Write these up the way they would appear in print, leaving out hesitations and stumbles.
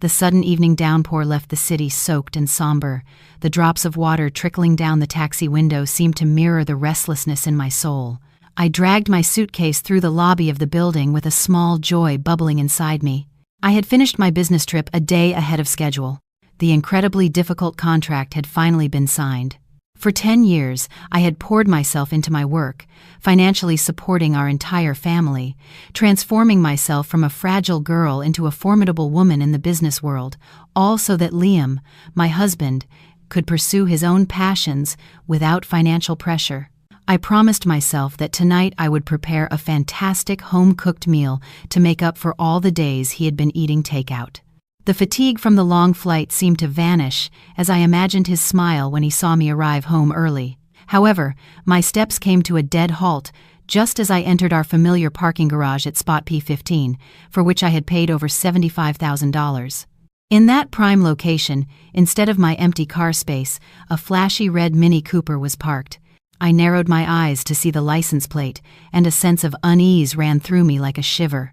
The sudden evening downpour left the city soaked and somber. The drops of water trickling down the taxi window seemed to mirror the restlessness in my soul. I dragged my suitcase through the lobby of the building with a small joy bubbling inside me. I had finished my business trip a day ahead of schedule. The incredibly difficult contract had finally been signed. For 10 years, I had poured myself into my work, financially supporting our entire family, transforming myself from a fragile girl into a formidable woman in the business world, all so that Liam, my husband, could pursue his own passions without financial pressure. I promised myself that tonight I would prepare a fantastic home-cooked meal to make up for all the days he had been eating takeout. The fatigue from the long flight seemed to vanish as I imagined his smile when he saw me arrive home early. However, my steps came to a dead halt just as I entered our familiar parking garage at Spot P15, for which I had paid over $75,000. In that prime location, instead of my empty car space, a flashy red Mini Cooper was parked. I narrowed my eyes to see the license plate, and a sense of unease ran through me like a shiver.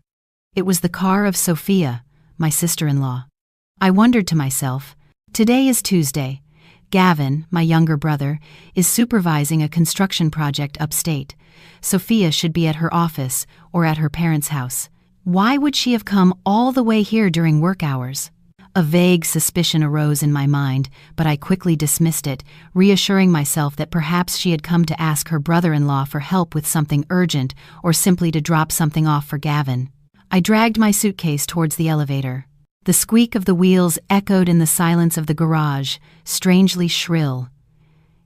It was the car of Sophia, my sister-in-law. I wondered to myself, today is Tuesday. Gavin, my younger brother, is supervising a construction project upstate. Sophia should be at her office or at her parents' house. Why would she have come all the way here during work hours? A vague suspicion arose in my mind, but I quickly dismissed it, reassuring myself that perhaps she had come to ask her brother-in-law for help with something urgent or simply to drop something off for Gavin. I dragged my suitcase towards the elevator. The squeak of the wheels echoed in the silence of the garage, strangely shrill.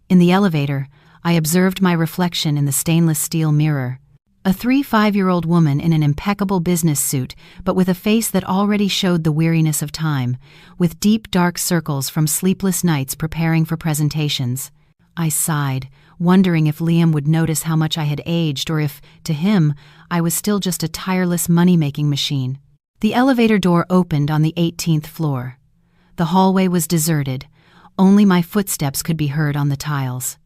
In the elevator, I observed my reflection in the stainless steel mirror. A 5-year-old woman in an impeccable business suit, but with a face that already showed the weariness of time, with deep dark circles from sleepless nights preparing for presentations. I sighed, wondering if Liam would notice how much I had aged or if, to him, I was still just a tireless money-making machine. The elevator door opened on the 18th floor. The hallway was deserted. Only my footsteps could be heard on the tiles.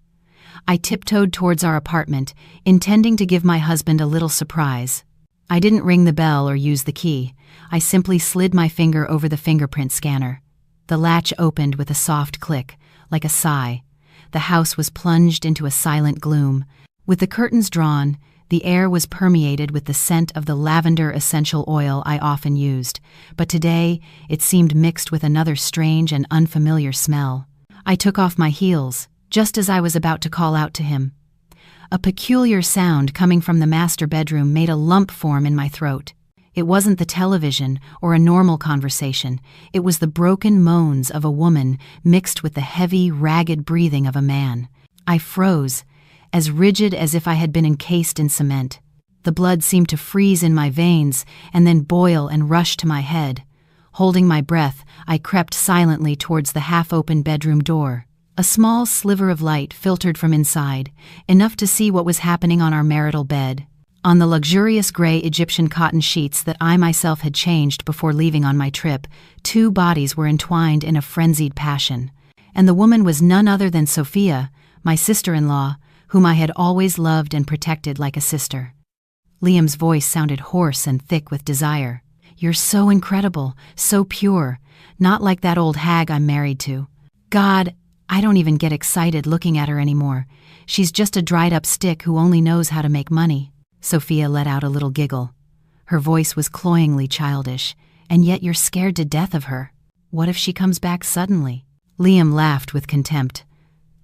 I tiptoed towards our apartment, intending to give my husband a little surprise. I didn't ring the bell or use the key. I simply slid my finger over the fingerprint scanner. The latch opened with a soft click, like a sigh. The house was plunged into a silent gloom. With the curtains drawn, the air was permeated with the scent of the lavender essential oil I often used, but today it seemed mixed with another strange and unfamiliar smell. I took off my heels, just as I was about to call out to him. A peculiar sound coming from the master bedroom made a lump form in my throat. It wasn't the television or a normal conversation. It was the broken moans of a woman mixed with the heavy, ragged breathing of a man. I froze, as rigid as if I had been encased in cement. The blood seemed to freeze in my veins and then boil and rush to my head. Holding my breath, I crept silently towards the half-open bedroom door. A small sliver of light filtered from inside, enough to see what was happening on our marital bed. On the luxurious gray Egyptian cotton sheets that I myself had changed before leaving on my trip, 2 bodies were entwined in a frenzied passion. And the woman was none other than Sophia, my sister-in-law, whom I had always loved and protected like a sister. Liam's voice sounded hoarse and thick with desire. "You're so incredible, so pure, not like that old hag I'm married to. God, I don't even get excited looking at her anymore. She's just a dried-up stick who only knows how to make money." Sophia let out a little giggle. Her voice was cloyingly childish, "And yet you're scared to death of her. What if she comes back suddenly?" Liam laughed with contempt.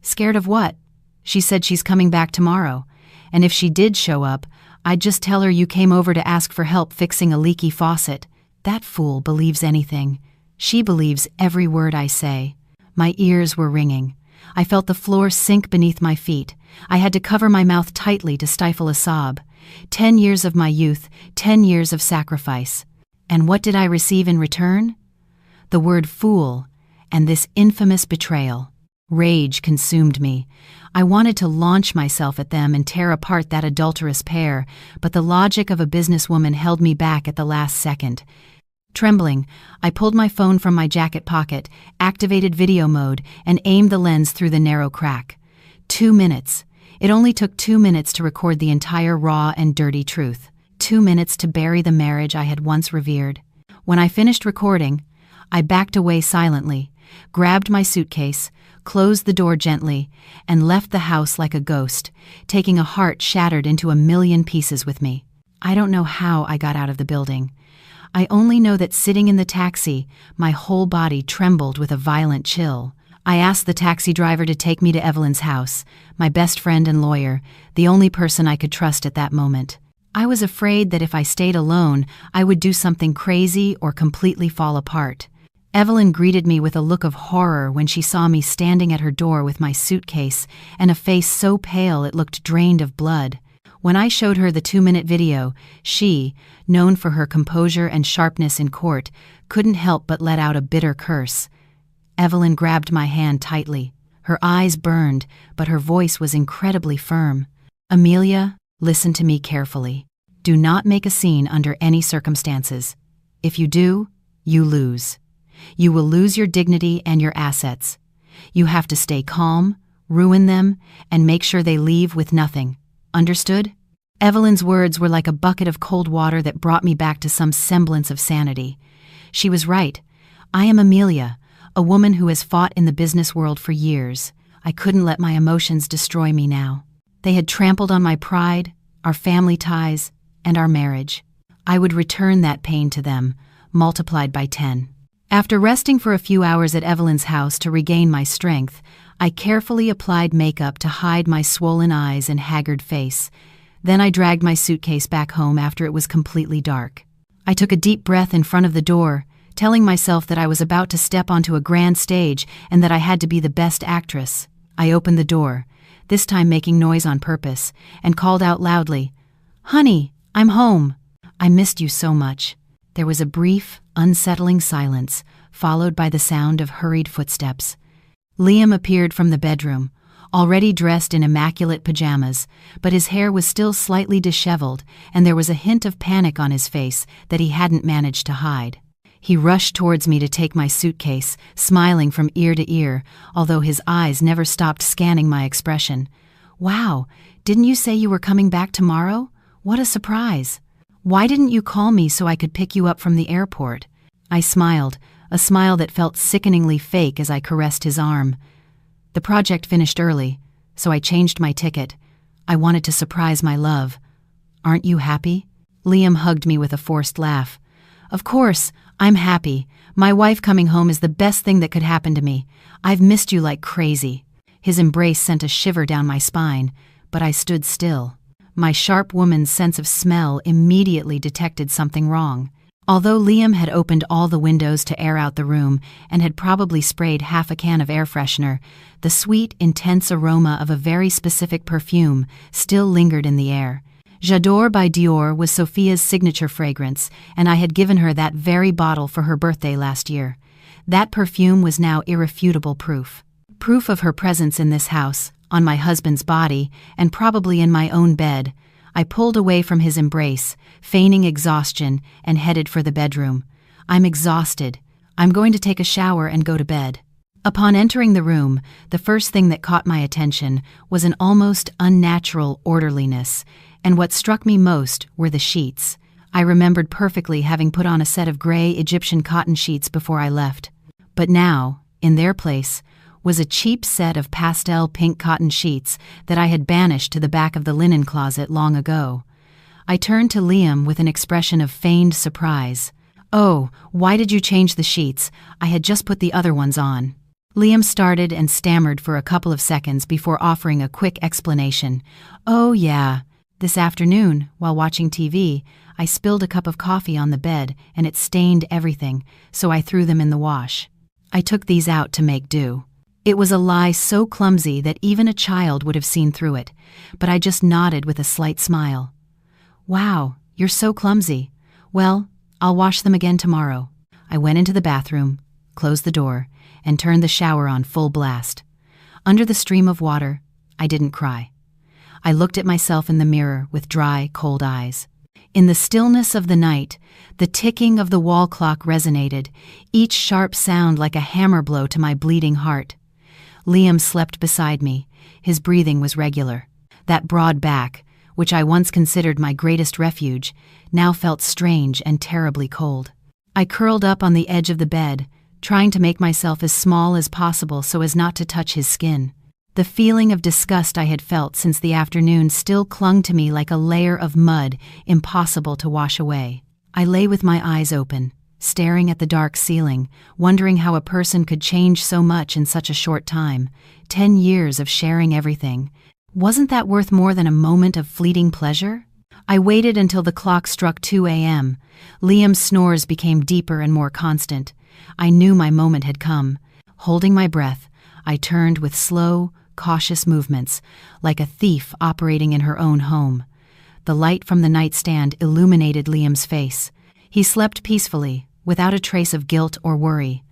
"Scared of what? She said she's coming back tomorrow, and if she did show up, I'd just tell her you came over to ask for help fixing a leaky faucet. That fool believes anything. She believes every word I say." My ears were ringing. I felt the floor sink beneath my feet. I had to cover my mouth tightly to stifle a sob. 10 years of my youth, 10 years of sacrifice. And what did I receive in return? The word fool, and this infamous betrayal. Rage consumed me. I wanted to launch myself at them and tear apart that adulterous pair, but the logic of a businesswoman held me back at the last second. Trembling, I pulled my phone from my jacket pocket, activated video mode, and aimed the lens through the narrow crack. 2 minutes. It only took 2 minutes to record the entire raw and dirty truth. 2 minutes to bury the marriage I had once revered. When I finished recording, I backed away silently, grabbed my suitcase, closed the door gently, and left the house like a ghost, taking a heart shattered into a million pieces with me. I don't know how I got out of the building. I only know that sitting in the taxi, my whole body trembled with a violent chill. I asked the taxi driver to take me to Evelyn's house, my best friend and lawyer, the only person I could trust at that moment. I was afraid that if I stayed alone, I would do something crazy or completely fall apart. Evelyn greeted me with a look of horror when she saw me standing at her door with my suitcase and a face so pale it looked drained of blood. When I showed her the 2-minute video, she, known for her composure and sharpness in court, couldn't help but let out a bitter curse. Evelyn grabbed my hand tightly. Her eyes burned, but her voice was incredibly firm. "Amelia, listen to me carefully. Do not make a scene under any circumstances. If you do, you lose. You will lose your dignity and your assets. You have to stay calm, ruin them, and make sure they leave with nothing. Understood?" Evelyn's words were like a bucket of cold water that brought me back to some semblance of sanity. She was right. I am Amelia, a woman who has fought in the business world for years. I couldn't let my emotions destroy me now. They had trampled on my pride, our family ties, and our marriage. I would return that pain to them, multiplied by 10. After resting for a few hours at Evelyn's house to regain my strength, I carefully applied makeup to hide my swollen eyes and haggard face. Then I dragged my suitcase back home after it was completely dark. I took a deep breath in front of the door, telling myself that I was about to step onto a grand stage and that I had to be the best actress. I opened the door, this time making noise on purpose, and called out loudly, "Honey, I'm home. I missed you so much." There was a brief, unsettling silence, followed by the sound of hurried footsteps. Liam appeared from the bedroom, already dressed in immaculate pajamas, but his hair was still slightly disheveled, and there was a hint of panic on his face that he hadn't managed to hide. He rushed towards me to take my suitcase, smiling from ear to ear, although his eyes never stopped scanning my expression. "Wow, didn't you say you were coming back tomorrow? What a surprise. Why didn't you call me so I could pick you up from the airport?" I smiled, a smile that felt sickeningly fake as I caressed his arm. "The project finished early, so I changed my ticket. I wanted to surprise my love. Aren't you happy?" Liam hugged me with a forced laugh. "Of course, I'm happy. My wife coming home is the best thing that could happen to me. I've missed you like crazy." His embrace sent a shiver down my spine, but I stood still. My sharp woman's sense of smell immediately detected something wrong. Although Liam had opened all the windows to air out the room and had probably sprayed half a can of air freshener, the sweet, intense aroma of a very specific perfume still lingered in the air. J'adore by Dior was Sophia's signature fragrance, and I had given her that very bottle for her birthday last year. That perfume was now irrefutable proof. Proof of her presence in this house, on my husband's body, and probably in my own bed. I pulled away from his embrace, feigning exhaustion, and headed for the bedroom. "I'm exhausted. I'm going to take a shower and go to bed." Upon entering the room, the first thing that caught my attention was an almost unnatural orderliness, and what struck me most were the sheets. I remembered perfectly having put on a set of gray Egyptian cotton sheets before I left. But now, in their place, was a cheap set of pastel pink cotton sheets that I had banished to the back of the linen closet long ago. I turned to Liam with an expression of feigned surprise. "Oh, why did you change the sheets? I had just put the other ones on." Liam started and stammered for a couple of seconds before offering a quick explanation. "Oh, yeah. This afternoon, while watching TV, I spilled a cup of coffee on the bed and it stained everything, so I threw them in the wash. I took these out to make do." It was a lie so clumsy that even a child would have seen through it, but I just nodded with a slight smile. "Wow, you're so clumsy. Well, I'll wash them again tomorrow." I went into the bathroom, closed the door, and turned the shower on full blast. Under the stream of water, I didn't cry. I looked at myself in the mirror with dry, cold eyes. In the stillness of the night, the ticking of the wall clock resonated, each sharp sound like a hammer blow to my bleeding heart. Liam slept beside me. His breathing was regular. That broad back, which I once considered my greatest refuge, now felt strange and terribly cold. I curled up on the edge of the bed, trying to make myself as small as possible so as not to touch his skin. The feeling of disgust I had felt since the afternoon still clung to me like a layer of mud, impossible to wash away. I lay with my eyes open, staring at the dark ceiling, wondering how a person could change so much in such a short time. 10 years of sharing everything. Wasn't that worth more than a moment of fleeting pleasure? I waited until the clock struck 2 a.m. Liam's snores became deeper and more constant. I knew my moment had come. Holding my breath, I turned with slow, cautious movements, like a thief operating in her own home. The light from the nightstand illuminated Liam's face. He slept peacefully, without a trace of guilt or worry.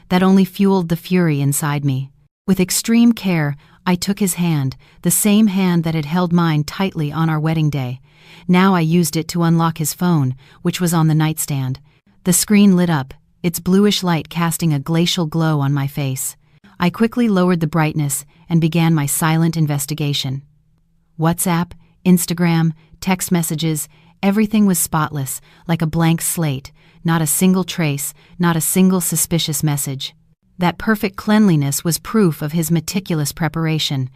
That only fueled the fury inside me. With extreme care, I took his hand, the same hand that had held mine tightly on our wedding day. Now I used it to unlock his phone, which was on the nightstand. The screen lit up, its bluish light casting a glacial glow on my face. I quickly lowered the brightness and began my silent investigation. WhatsApp, Instagram, text messages, everything was spotless, like a blank slate, not a single trace, not a single suspicious message. That perfect cleanliness was proof of his meticulous preparation,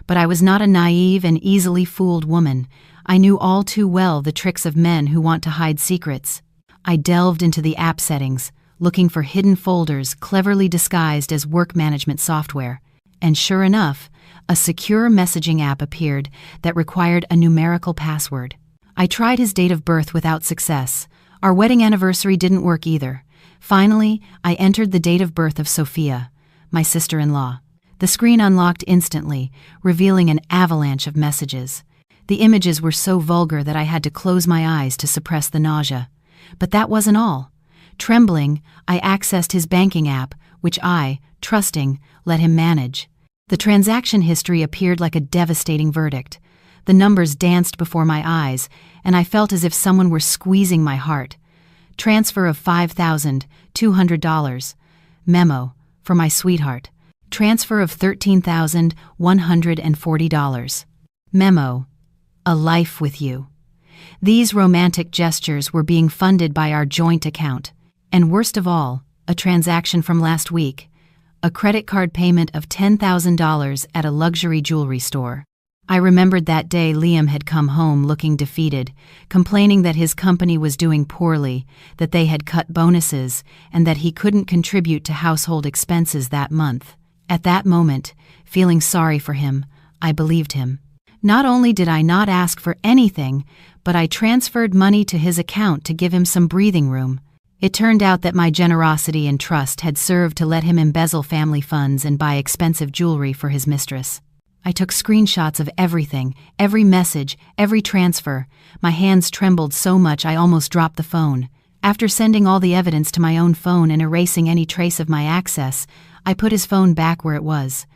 but I was not a naive and easily fooled woman. I knew all too well the tricks of men who want to hide secrets. I delved into the app settings, looking for hidden folders cleverly disguised as work management software. And sure enough, a secure messaging app appeared that required a numerical password. I tried his date of birth without success. Our wedding anniversary didn't work either. Finally, I entered the date of birth of Sophia, my sister-in-law. The screen unlocked instantly, revealing an avalanche of messages. The images were so vulgar that I had to close my eyes to suppress the nausea. But that wasn't all. Trembling, I accessed his banking app, which I, trusting, let him manage. The transaction history appeared like a devastating verdict. The numbers danced before my eyes, and I felt as if someone were squeezing my heart. Transfer of $5,200. Memo, for my sweetheart. Transfer of $13,140. Memo, a life with you. These romantic gestures were being funded by our joint account. And worst of all, a transaction from last week. A credit card payment of $10,000 at a luxury jewelry store. I remembered that day Liam had come home looking defeated, complaining that his company was doing poorly, that they had cut bonuses, and that he couldn't contribute to household expenses that month. At that moment, feeling sorry for him, I believed him. Not only did I not ask for anything, but I transferred money to his account to give him some breathing room. It turned out that my generosity and trust had served to let him embezzle family funds and buy expensive jewelry for his mistress. I took screenshots of everything, every message, every transfer. My hands trembled so much I almost dropped the phone. After sending all the evidence to my own phone and erasing any trace of my access, I put his phone back where it was.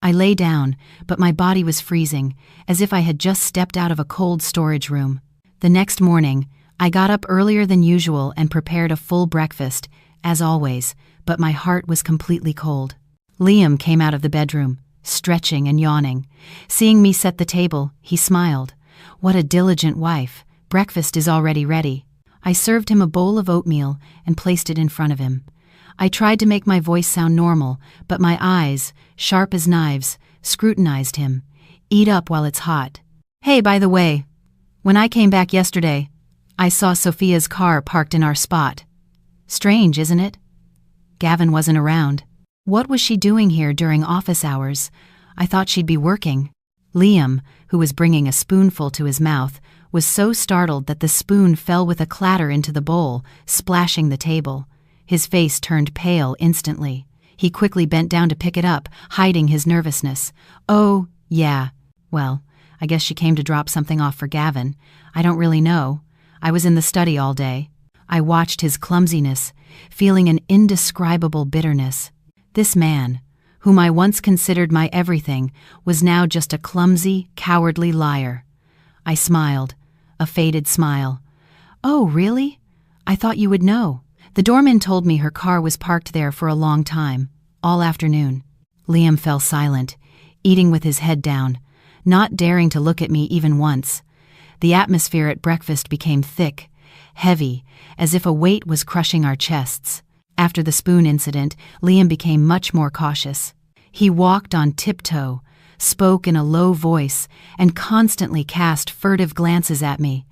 I lay down, but my body was freezing, as if I had just stepped out of a cold storage room. The next morning, I got up earlier than usual and prepared a full breakfast, as always, but my heart was completely cold. Liam came out of the bedroom, stretching and yawning. Seeing me set the table, he smiled. What a diligent wife. Breakfast is already ready. I served him a bowl of oatmeal and placed it in front of him. I tried to make my voice sound normal, but my eyes, sharp as knives, scrutinized him. Eat up while it's hot. Hey, by the way, when I came back yesterday, I saw Sophia's car parked in our spot. Strange, isn't it? Gavin wasn't around. What was she doing here during office hours? I thought she'd be working. Liam, who was bringing a spoonful to his mouth, was so startled that the spoon fell with a clatter into the bowl, splashing the table. His face turned pale instantly. He quickly bent down to pick it up, hiding his nervousness. Oh, yeah. Well, I guess she came to drop something off for Gavin. I don't really know. I was in the study all day. I watched his clumsiness, feeling an indescribable bitterness. This man, whom I once considered my everything, was now just a clumsy, cowardly liar. I smiled, a faded smile. Oh, really? I thought you would know. The doorman told me her car was parked there for a long time, all afternoon. Liam fell silent, eating with his head down, not daring to look at me even once. The atmosphere at breakfast became thick, heavy, as if a weight was crushing our chests. After the spoon incident, Liam became much more cautious. He walked on tiptoe, spoke in a low voice, and constantly cast furtive glances at me.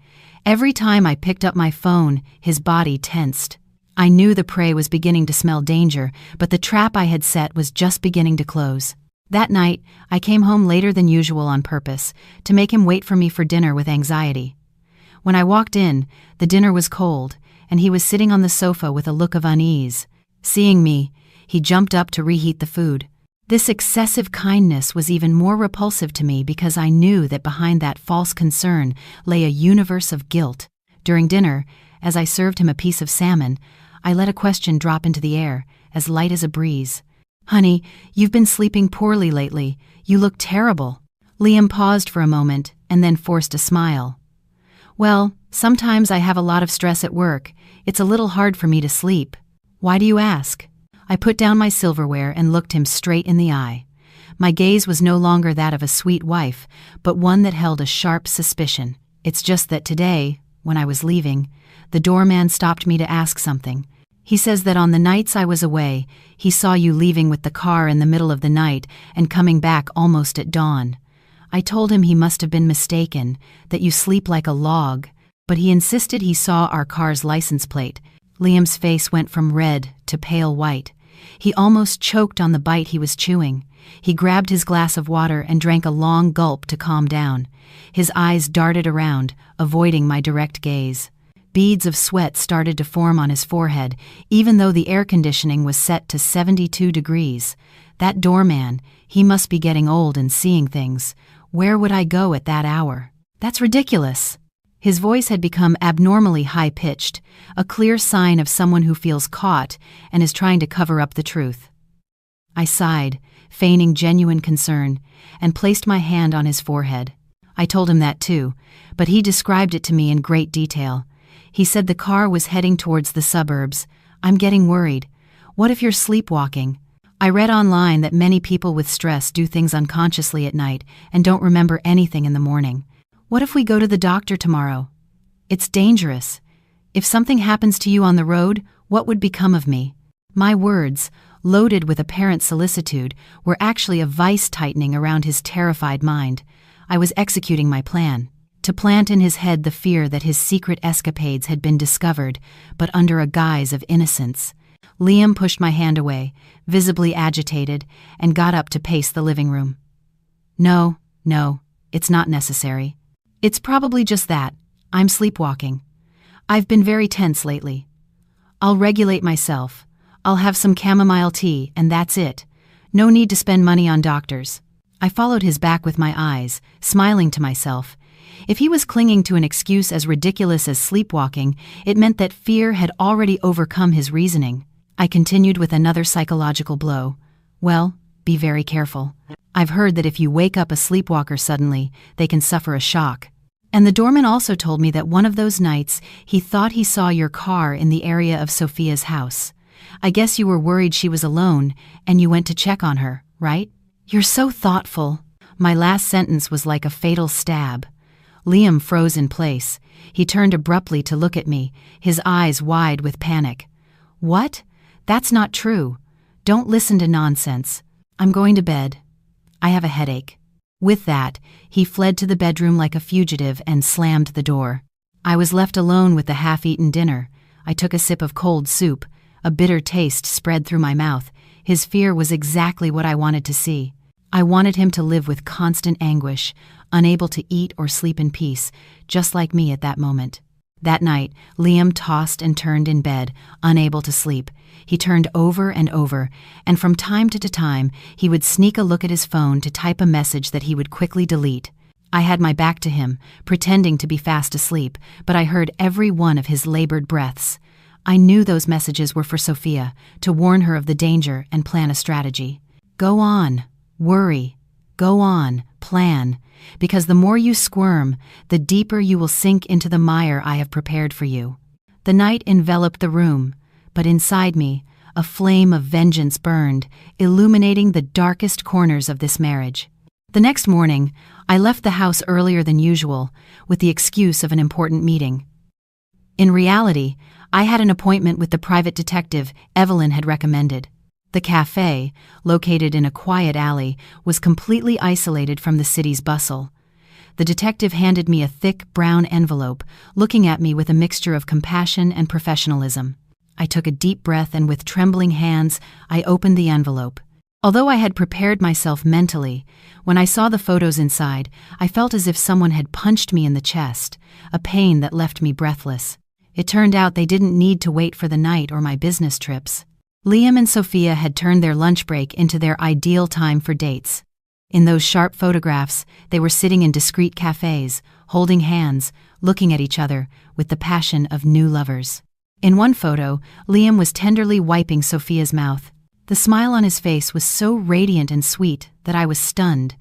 Every time I picked up my phone, his body tensed. I knew the prey was beginning to smell danger, but the trap I had set was just beginning to close. That night, I came home later than usual on purpose, to make him wait for me for dinner with anxiety. When I walked in, the dinner was cold, and he was sitting on the sofa with a look of unease. Seeing me, he jumped up to reheat the food. This excessive kindness was even more repulsive to me because I knew that behind that false concern lay a universe of guilt. During dinner, as I served him a piece of salmon, I let a question drop into the air, as light as a breeze. "Honey, you've been sleeping poorly lately. You look terrible." Liam paused for a moment and then forced a smile. "Well, sometimes I have a lot of stress at work. It's a little hard for me to sleep." "Why do you ask?" I put down my silverware and looked him straight in the eye. My gaze was no longer that of a sweet wife, but one that held a sharp suspicion. "It's just that today, when I was leaving, the doorman stopped me to ask something. He says that on the nights I was away, he saw you leaving with the car in the middle of the night and coming back almost at dawn. I told him he must have been mistaken, that you sleep like a log, but he insisted he saw our car's license plate." Liam's face went from red to pale white. He almost choked on the bite he was chewing. He grabbed his glass of water and drank a long gulp to calm down. His eyes darted around, avoiding my direct gaze. Beads of sweat started to form on his forehead, even though the air conditioning was set to 72 degrees. That doorman, he must be getting old and seeing things. Where would I go at that hour? "That's ridiculous." His voice had become abnormally high-pitched, a clear sign of someone who feels caught and is trying to cover up the truth. I sighed, feigning genuine concern, and placed my hand on his forehead. I told him that too, but he described it to me in great detail. He said the car was heading towards the suburbs. "I'm getting worried. What if you're sleepwalking? I read online that many people with stress do things unconsciously at night and don't remember anything in the morning. What if we go to the doctor tomorrow? It's dangerous. If something happens to you on the road, what would become of me?" My words, loaded with apparent solicitude, were actually a vice tightening around his terrified mind. I was executing my plan. To plant in his head the fear that his secret escapades had been discovered, but under a guise of innocence. Liam pushed my hand away, visibly agitated, and got up to pace the living room. No, it's not necessary. It's probably just that. I'm sleepwalking. I've been very tense lately. I'll regulate myself. I'll have some chamomile tea, and that's it. No need to spend money on doctors." I followed his back with my eyes, smiling to myself. If he was clinging to an excuse as ridiculous as sleepwalking, it meant that fear had already overcome his reasoning. I continued with another psychological blow. "Well, be very careful. I've heard that if you wake up a sleepwalker suddenly, they can suffer a shock. And the doorman also told me that one of those nights he thought he saw your car in the area of Sophia's house. I guess you were worried she was alone, and you went to check on her, right?" "You're so thoughtful." My last sentence was like a fatal stab. Liam froze in place. He turned abruptly to look at me, his eyes wide with panic. "What? That's not true. Don't listen to nonsense. I'm going to bed. I have a headache." With that, he fled to the bedroom like a fugitive and slammed the door. I was left alone with the half-eaten dinner. I took a sip of cold soup. A bitter taste spread through my mouth. His fear was exactly what I wanted to see. I wanted him to live with constant anguish, unable to eat or sleep in peace, just like me at that moment. That night, Liam tossed and turned in bed, unable to sleep. He turned over and over, and from time to time, he would sneak a look at his phone to type a message that he would quickly delete. I had my back to him, pretending to be fast asleep, but I heard every one of his labored breaths. I knew those messages were for Sophia, to warn her of the danger and plan a strategy. Go on, worry. Go on, plan. Because the more you squirm, the deeper you will sink into the mire I have prepared for you. The night enveloped the room, but inside me, a flame of vengeance burned, illuminating the darkest corners of this marriage. The next morning, I left the house earlier than usual, with the excuse of an important meeting. In reality, I had an appointment with the private detective Evelyn had recommended. The cafe, located in a quiet alley, was completely isolated from the city's bustle. The detective handed me a thick, brown envelope, looking at me with a mixture of compassion and professionalism. I took a deep breath and with trembling hands, I opened the envelope. Although I had prepared myself mentally, when I saw the photos inside, I felt as if someone had punched me in the chest, a pain that left me breathless. It turned out they didn't need to wait for the night or my business trips. Liam and Sophia had turned their lunch break into their ideal time for dates. In those sharp photographs, they were sitting in discreet cafes, holding hands, looking at each other with the passion of new lovers. In one photo, Liam was tenderly wiping Sophia's mouth. The smile on his face was so radiant and sweet that I was stunned.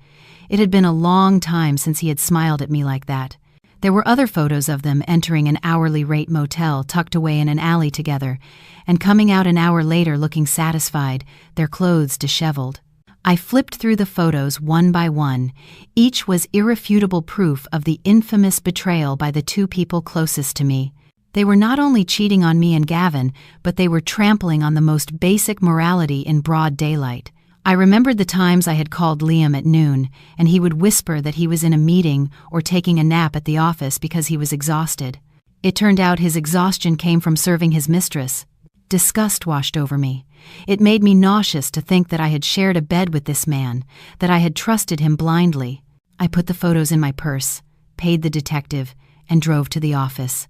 It had been a long time since he had smiled at me like that. There were other photos of them entering an hourly rate motel tucked away in an alley together, and coming out an hour later looking satisfied, their clothes disheveled. I flipped through the photos one by one. Each was irrefutable proof of the infamous betrayal by the two people closest to me. They were not only cheating on me and Gavin, but they were trampling on the most basic morality in broad daylight. I remembered the times I had called Liam at noon, and he would whisper that he was in a meeting or taking a nap at the office because he was exhausted. It turned out his exhaustion came from serving his mistress. Disgust washed over me. It made me nauseous to think that I had shared a bed with this man, that I had trusted him blindly. I put the photos in my purse, paid the detective, and drove to the office.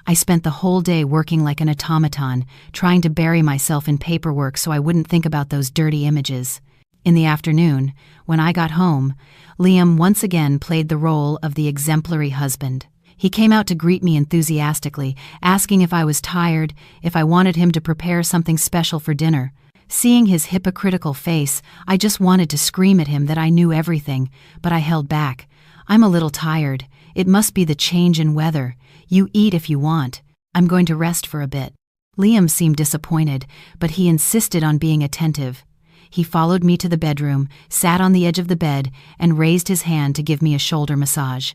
I spent the whole day working like an automaton, trying to bury myself in paperwork so I wouldn't think about those dirty images. In the afternoon, when I got home, Liam once again played the role of the exemplary husband. He came out to greet me enthusiastically, asking if I was tired, if I wanted him to prepare something special for dinner. Seeing his hypocritical face, I just wanted to scream at him that I knew everything, but I held back. "I'm a little tired. It must be the change in weather. You eat if you want. I'm going to rest for a bit." Liam seemed disappointed, but he insisted on being attentive. He followed me to the bedroom, sat on the edge of the bed, and raised his hand to give me a shoulder massage.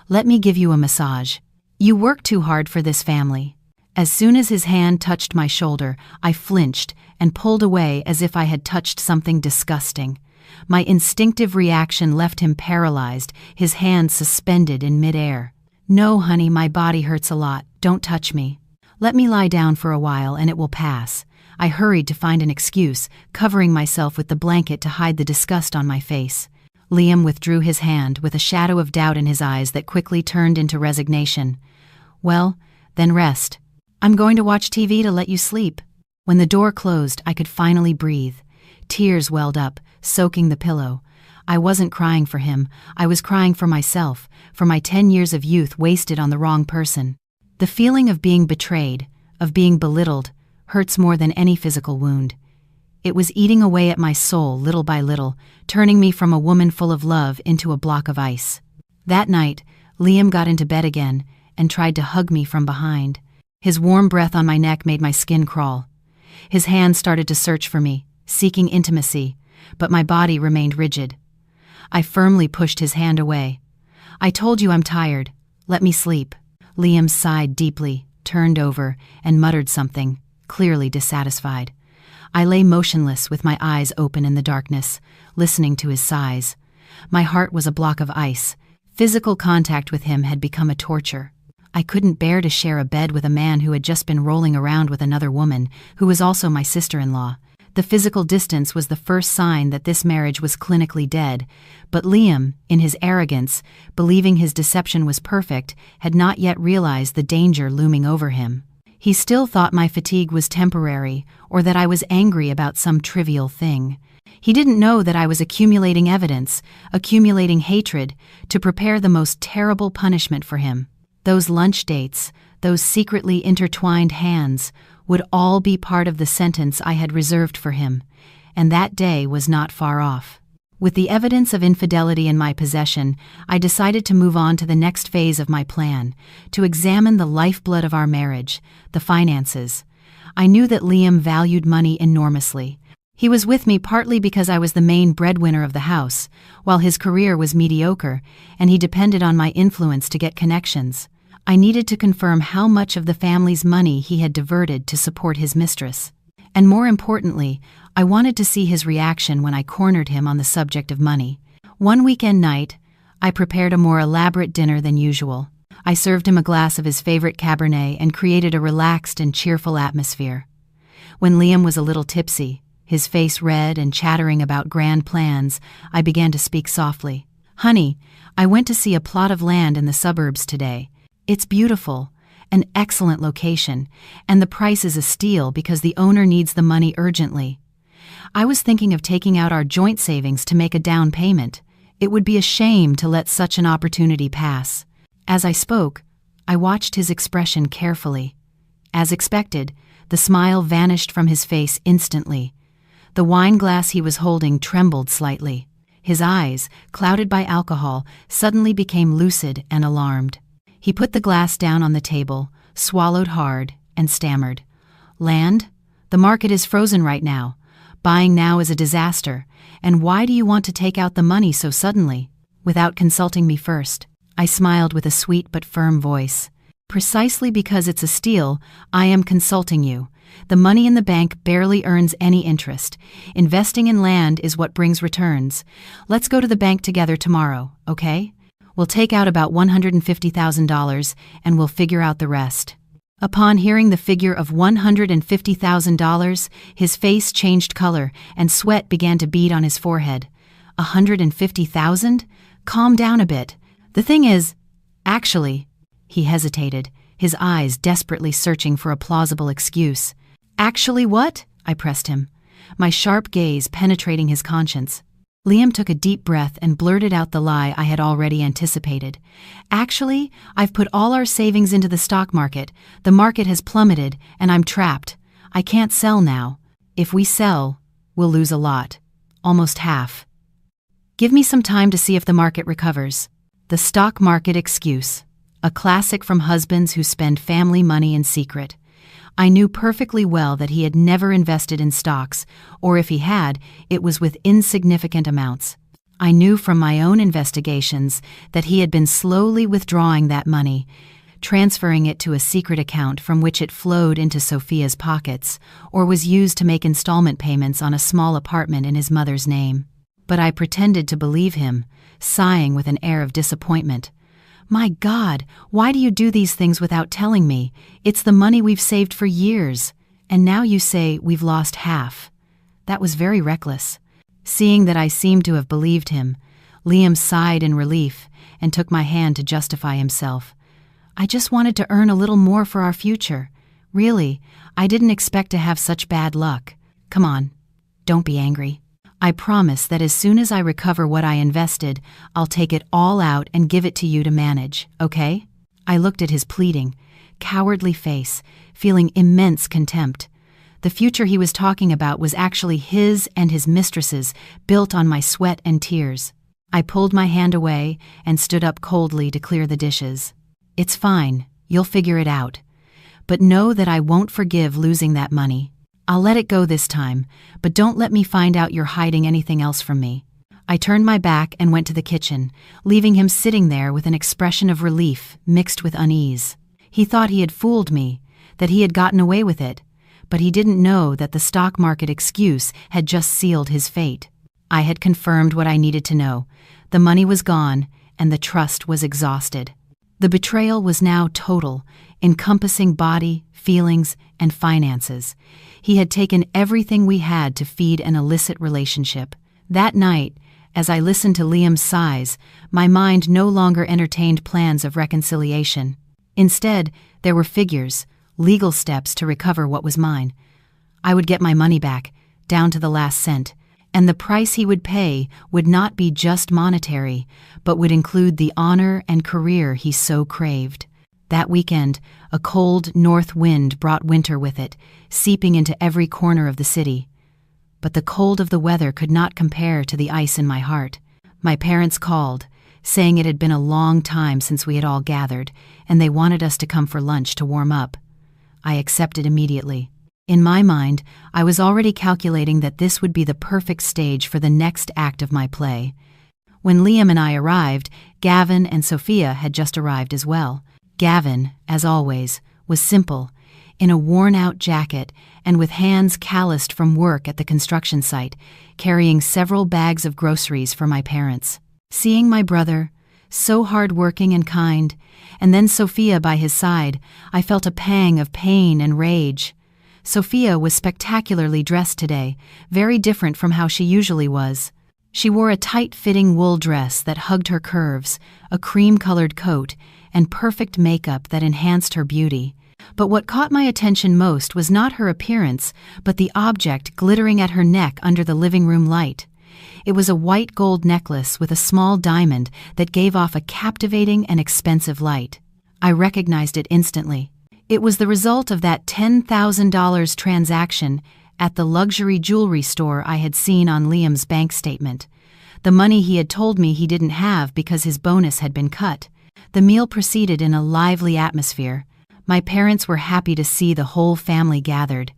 "Let me give you a massage. You work too hard for this family." As soon as his hand touched my shoulder, I flinched and pulled away as if I had touched something disgusting. My instinctive reaction left him paralyzed, his hand suspended in midair. "No, honey, my body hurts a lot. Don't touch me. Let me lie down for a while and it will pass." I hurried to find an excuse, covering myself with the blanket to hide the disgust on my face. Liam withdrew his hand with a shadow of doubt in his eyes that quickly turned into resignation. "Well, then rest. I'm going to watch TV to let you sleep." When the door closed, I could finally breathe. Tears welled up, soaking the pillow. I wasn't crying for him. I was crying for myself, for my 10 years of youth wasted on the wrong person. The feeling of being betrayed, of being belittled, hurts more than any physical wound. It was eating away at my soul little by little, turning me from a woman full of love into a block of ice. That night, Liam got into bed again and tried to hug me from behind. His warm breath on my neck made my skin crawl. His hand started to search for me, seeking intimacy, but my body remained rigid. I firmly pushed his hand away. "I told you I'm tired. Let me sleep." Liam sighed deeply, turned over, and muttered something, clearly dissatisfied. I lay motionless with my eyes open in the darkness, listening to his sighs. My heart was a block of ice. Physical contact with him had become a torture. I couldn't bear to share a bed with a man who had just been rolling around with another woman, who was also my sister-in-law. The physical distance was the first sign that this marriage was clinically dead, but Liam, in his arrogance, believing his deception was perfect, had not yet realized the danger looming over him. He still thought my fatigue was temporary, or that I was angry about some trivial thing. He didn't know that I was accumulating evidence, accumulating hatred, to prepare the most terrible punishment for him. Those lunch dates, those secretly intertwined hands, would all be part of the sentence I had reserved for him, and that day was not far off. With the evidence of infidelity in my possession, I decided to move on to the next phase of my plan, to examine the lifeblood of our marriage, the finances. I knew that Liam valued money enormously. He was with me partly because I was the main breadwinner of the house, while his career was mediocre, and he depended on my influence to get connections. I needed to confirm how much of the family's money he had diverted to support his mistress. And more importantly, I wanted to see his reaction when I cornered him on the subject of money. One weekend night, I prepared a more elaborate dinner than usual. I served him a glass of his favorite Cabernet and created a relaxed and cheerful atmosphere. When Liam was a little tipsy, his face red and chattering about grand plans, I began to speak softly. "Honey, I went to see a plot of land in the suburbs today. It's beautiful, an excellent location, and the price is a steal because the owner needs the money urgently. I was thinking of taking out our joint savings to make a down payment. It would be a shame to let such an opportunity pass." As I spoke, I watched his expression carefully. As expected, the smile vanished from his face instantly. The wine glass he was holding trembled slightly. His eyes, clouded by alcohol, suddenly became lucid and alarmed. He put the glass down on the table, swallowed hard, and stammered. "Land? The market is frozen right now. Buying now is a disaster. And why do you want to take out the money so suddenly, without consulting me first?" I smiled with a sweet but firm voice. "Precisely because it's a steal, I am consulting you. The money in the bank barely earns any interest. Investing in land is what brings returns. Let's go to the bank together tomorrow, okay? We'll take out about $150,000 and we'll figure out the rest." Upon hearing the figure of $150,000, his face changed color and sweat began to bead on his forehead. $150,000? Calm down a bit. The thing is, actually, he hesitated, his eyes desperately searching for a plausible excuse. "Actually what?" I pressed him, my sharp gaze penetrating his conscience. Liam took a deep breath and blurted out the lie I had already anticipated. "Actually, I've put all our savings into the stock market. The market has plummeted, and I'm trapped. I can't sell now. If we sell, we'll lose a lot. Almost half. Give me some time to see if the market recovers." The stock market excuse, a classic from husbands who spend family money in secret. I knew perfectly well that he had never invested in stocks, or if he had, it was with insignificant amounts. I knew from my own investigations that he had been slowly withdrawing that money, transferring it to a secret account from which it flowed into Sophia's pockets, or was used to make installment payments on a small apartment in his mother's name. But I pretended to believe him, sighing with an air of disappointment. "My God, why do you do these things without telling me? It's the money we've saved for years. And now you say we've lost half." That was very reckless. Seeing that I seemed to have believed him, Liam sighed in relief and took my hand to justify himself. "I just wanted to earn a little more for our future. Really, I didn't expect to have such bad luck. Come on, don't be angry. I promise that as soon as I recover what I invested, I'll take it all out and give it to you to manage, okay?" I looked at his pleading, cowardly face, feeling immense contempt. The future he was talking about was actually his and his mistress's, built on my sweat and tears. I pulled my hand away and stood up coldly to clear the dishes. "It's fine, you'll figure it out. But know that I won't forgive losing that money. I'll let it go this time, but don't let me find out you're hiding anything else from me." I turned my back and went to the kitchen, leaving him sitting there with an expression of relief mixed with unease. He thought he had fooled me, that he had gotten away with it, but he didn't know that the stock market excuse had just sealed his fate. I had confirmed what I needed to know. The money was gone, and the trust was exhausted. The betrayal was now total, encompassing body, feelings, and finances. He had taken everything we had to feed an illicit relationship. That night, as I listened to Liam's sighs, my mind no longer entertained plans of reconciliation. Instead, there were figures, legal steps to recover what was mine. I would get my money back, down to the last cent, and the price he would pay would not be just monetary, but would include the honor and career he so craved. That weekend, a cold north wind brought winter with it, seeping into every corner of the city. But the cold of the weather could not compare to the ice in my heart. My parents called, saying it had been a long time since we had all gathered, and they wanted us to come for lunch to warm up. I accepted immediately. In my mind, I was already calculating that this would be the perfect stage for the next act of my play. When Liam and I arrived, Gavin and Sophia had just arrived as well. Gavin, as always, was simple, in a worn-out jacket and with hands calloused from work at the construction site, carrying several bags of groceries for my parents. Seeing my brother, so hard-working and kind, and then Sophia by his side, I felt a pang of pain and rage. Sophia was spectacularly dressed today, very different from how she usually was. She wore a tight-fitting wool dress that hugged her curves, a cream-colored coat, and perfect makeup that enhanced her beauty. But what caught my attention most was not her appearance, but the object glittering at her neck under the living room light. It was a white gold necklace with a small diamond that gave off a captivating and expensive light. I recognized it instantly. It was the result of that $10,000 transaction at the luxury jewelry store I had seen on Liam's bank statement. The money he had told me he didn't have because his bonus had been cut. The meal proceeded in a lively atmosphere. My parents were happy to see the whole family gathered.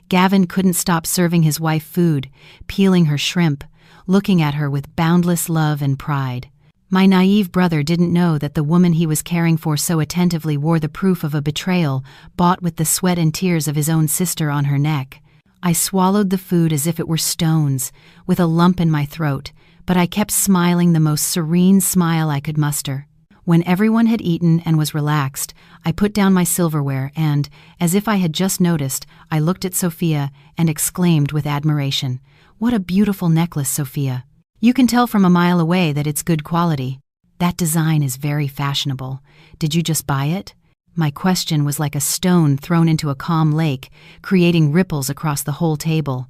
Gavin couldn't stop serving his wife food, peeling her shrimp, looking at her with boundless love and pride. My naive brother didn't know that the woman he was caring for so attentively wore the proof of a betrayal bought with the sweat and tears of his own sister on her neck. I swallowed the food as if it were stones, with a lump in my throat, but I kept smiling the most serene smile I could muster. When everyone had eaten and was relaxed, I put down my silverware and, as if I had just noticed, I looked at Sophia and exclaimed with admiration, "What a beautiful necklace, Sophia. You can tell from a mile away that it's good quality. That design is very fashionable. Did you just buy it?" My question was like a stone thrown into a calm lake, creating ripples across the whole table.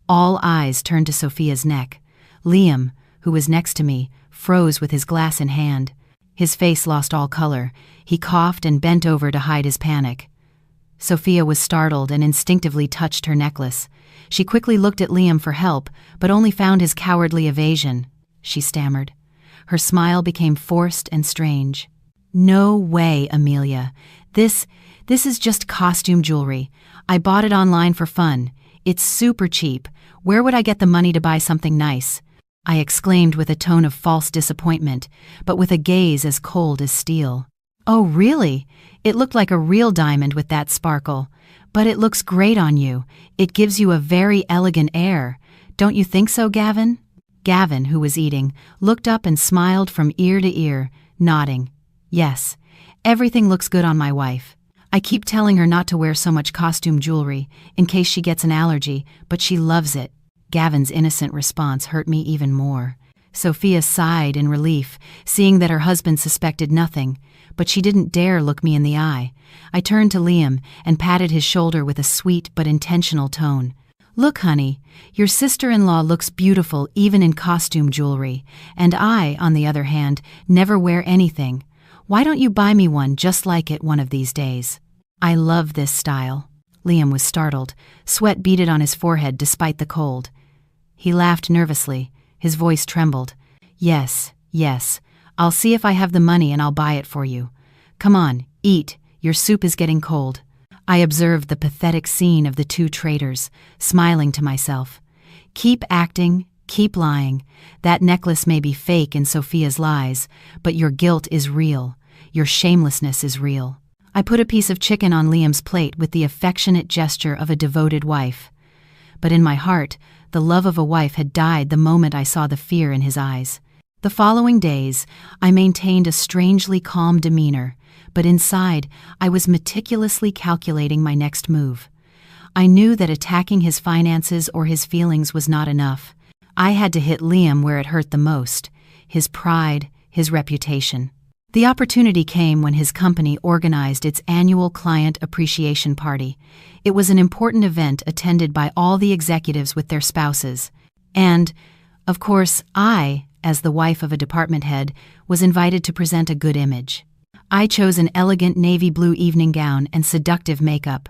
All eyes turned to Sophia's neck. Liam, who was next to me, froze with his glass in hand. His face lost all color. He coughed and bent over to hide his panic. Sophia was startled and instinctively touched her necklace. She quickly looked at Liam for help, but only found his cowardly evasion. She stammered. Her smile became forced and strange. "No way, Amelia. This is just costume jewelry. I bought it online for fun. It's super cheap. Where would I get the money to buy something nice?" I exclaimed with a tone of false disappointment, but with a gaze as cold as steel. "Oh, really? It looked like a real diamond with that sparkle. But it looks great on you. It gives you a very elegant air. Don't you think so, Gavin?" Gavin, who was eating, looked up and smiled from ear to ear, nodding. "Yes, everything looks good on my wife. I keep telling her not to wear so much costume jewelry, in case she gets an allergy, but she loves it." Gavin's innocent response hurt me even more. Sophia sighed in relief, seeing that her husband suspected nothing, but she didn't dare look me in the eye. I turned to Liam and patted his shoulder with a sweet but intentional tone. "Look, honey, your sister-in-law looks beautiful even in costume jewelry, and I, on the other hand, never wear anything. Why don't you buy me one just like it one of these days?" "I love this style." Liam was startled. Sweat beaded on his forehead despite the cold. He laughed nervously. His voice trembled. Yes, I'll see if I have the money and I'll buy it for you. Come on, eat. Your soup is getting cold." I observed the pathetic scene of the two traitors, smiling to myself. Keep acting, keep lying. That necklace may be fake in Sophia's lies, but your guilt is real. Your shamelessness is real. I put a piece of chicken on Liam's plate with the affectionate gesture of a devoted wife. But in my heart, the love of a wife had died the moment I saw the fear in his eyes. The following days, I maintained a strangely calm demeanor, but inside, I was meticulously calculating my next move. I knew that attacking his finances or his feelings was not enough. I had to hit Liam where it hurt the most: his pride, his reputation. The opportunity came when his company organized its annual client appreciation party. It was an important event attended by all the executives with their spouses. And, of course, I, as the wife of a department head, was invited to present a good image. I chose an elegant navy blue evening gown and seductive makeup.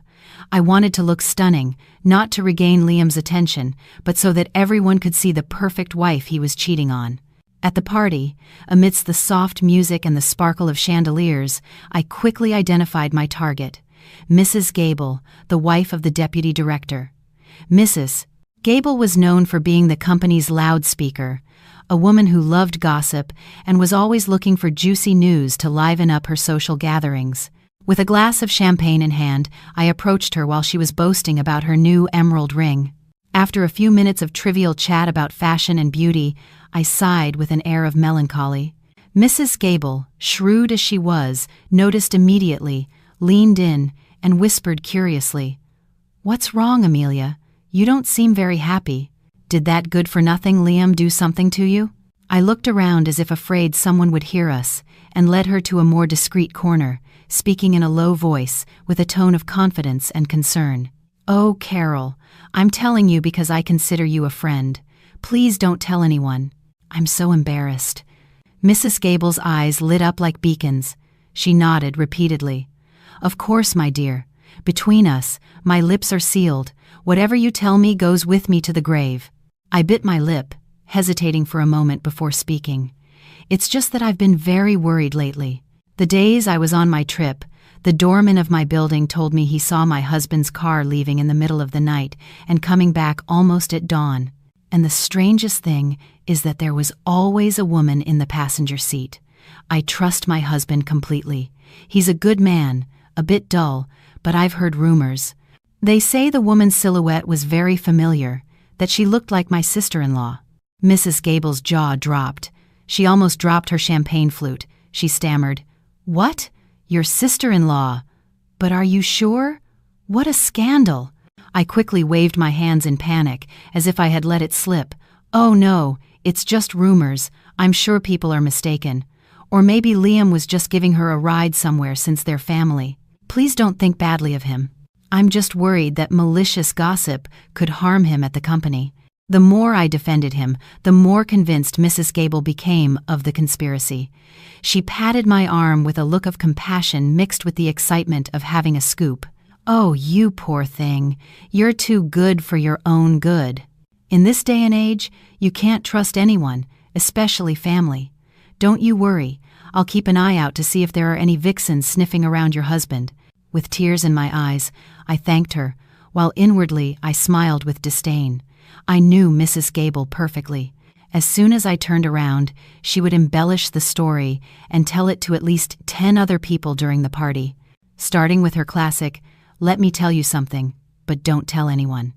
I wanted to look stunning, not to regain Liam's attention, but so that everyone could see the perfect wife he was cheating on. At the party, amidst the soft music and the sparkle of chandeliers, I quickly identified my target: Mrs. Gable, the wife of the deputy director. Mrs. Gable was known for being the company's loudspeaker, a woman who loved gossip and was always looking for juicy news to liven up her social gatherings. With a glass of champagne in hand, I approached her while she was boasting about her new emerald ring. After a few minutes of trivial chat about fashion and beauty, I sighed with an air of melancholy. Mrs. Gable, shrewd as she was, noticed immediately, leaned in, and whispered curiously, "What's wrong, Amelia? You don't seem very happy. Did that good-for-nothing Liam do something to you?" I looked around as if afraid someone would hear us, and led her to a more discreet corner, speaking in a low voice, with a tone of confidence and concern. "Oh, Carol, I'm telling you because I consider you a friend. Please don't tell anyone. I'm so embarrassed." Mrs. Gable's eyes lit up like beacons. She nodded repeatedly. "Of course, my dear. Between us, my lips are sealed. Whatever you tell me goes with me to the grave." I bit my lip, hesitating for a moment before speaking. "It's just that I've been very worried lately. The days I was on my trip, the doorman of my building told me he saw my husband's car leaving in the middle of the night and coming back almost at dawn. And the strangest thing is that there was always a woman in the passenger seat. I trust my husband completely. He's a good man, a bit dull, but I've heard rumors. They say the woman's silhouette was very familiar, that she looked like my sister-in-law." Mrs. Gable's jaw dropped. She almost dropped her champagne flute. She stammered, "What? Your sister-in-law? But are you sure? What a scandal!" I quickly waved my hands in panic, as if I had let it slip. "Oh no, it's just rumors. I'm sure people are mistaken. Or maybe Liam was just giving her a ride somewhere since they're family. Please don't think badly of him. I'm just worried that malicious gossip could harm him at the company." The more I defended him, the more convinced Mrs. Gable became of the conspiracy. She patted my arm with a look of compassion mixed with the excitement of having a scoop. "Oh, you poor thing. You're too good for your own good. In this day and age, you can't trust anyone, especially family. Don't you worry. I'll keep an eye out to see if there are any vixens sniffing around your husband." With tears in my eyes, I thanked her, while inwardly I smiled with disdain. I knew Mrs. Gable perfectly. As soon as I turned around, she would embellish the story and tell it to at least 10 other people during the party, starting with her classic, "Let me tell you something, but don't tell anyone."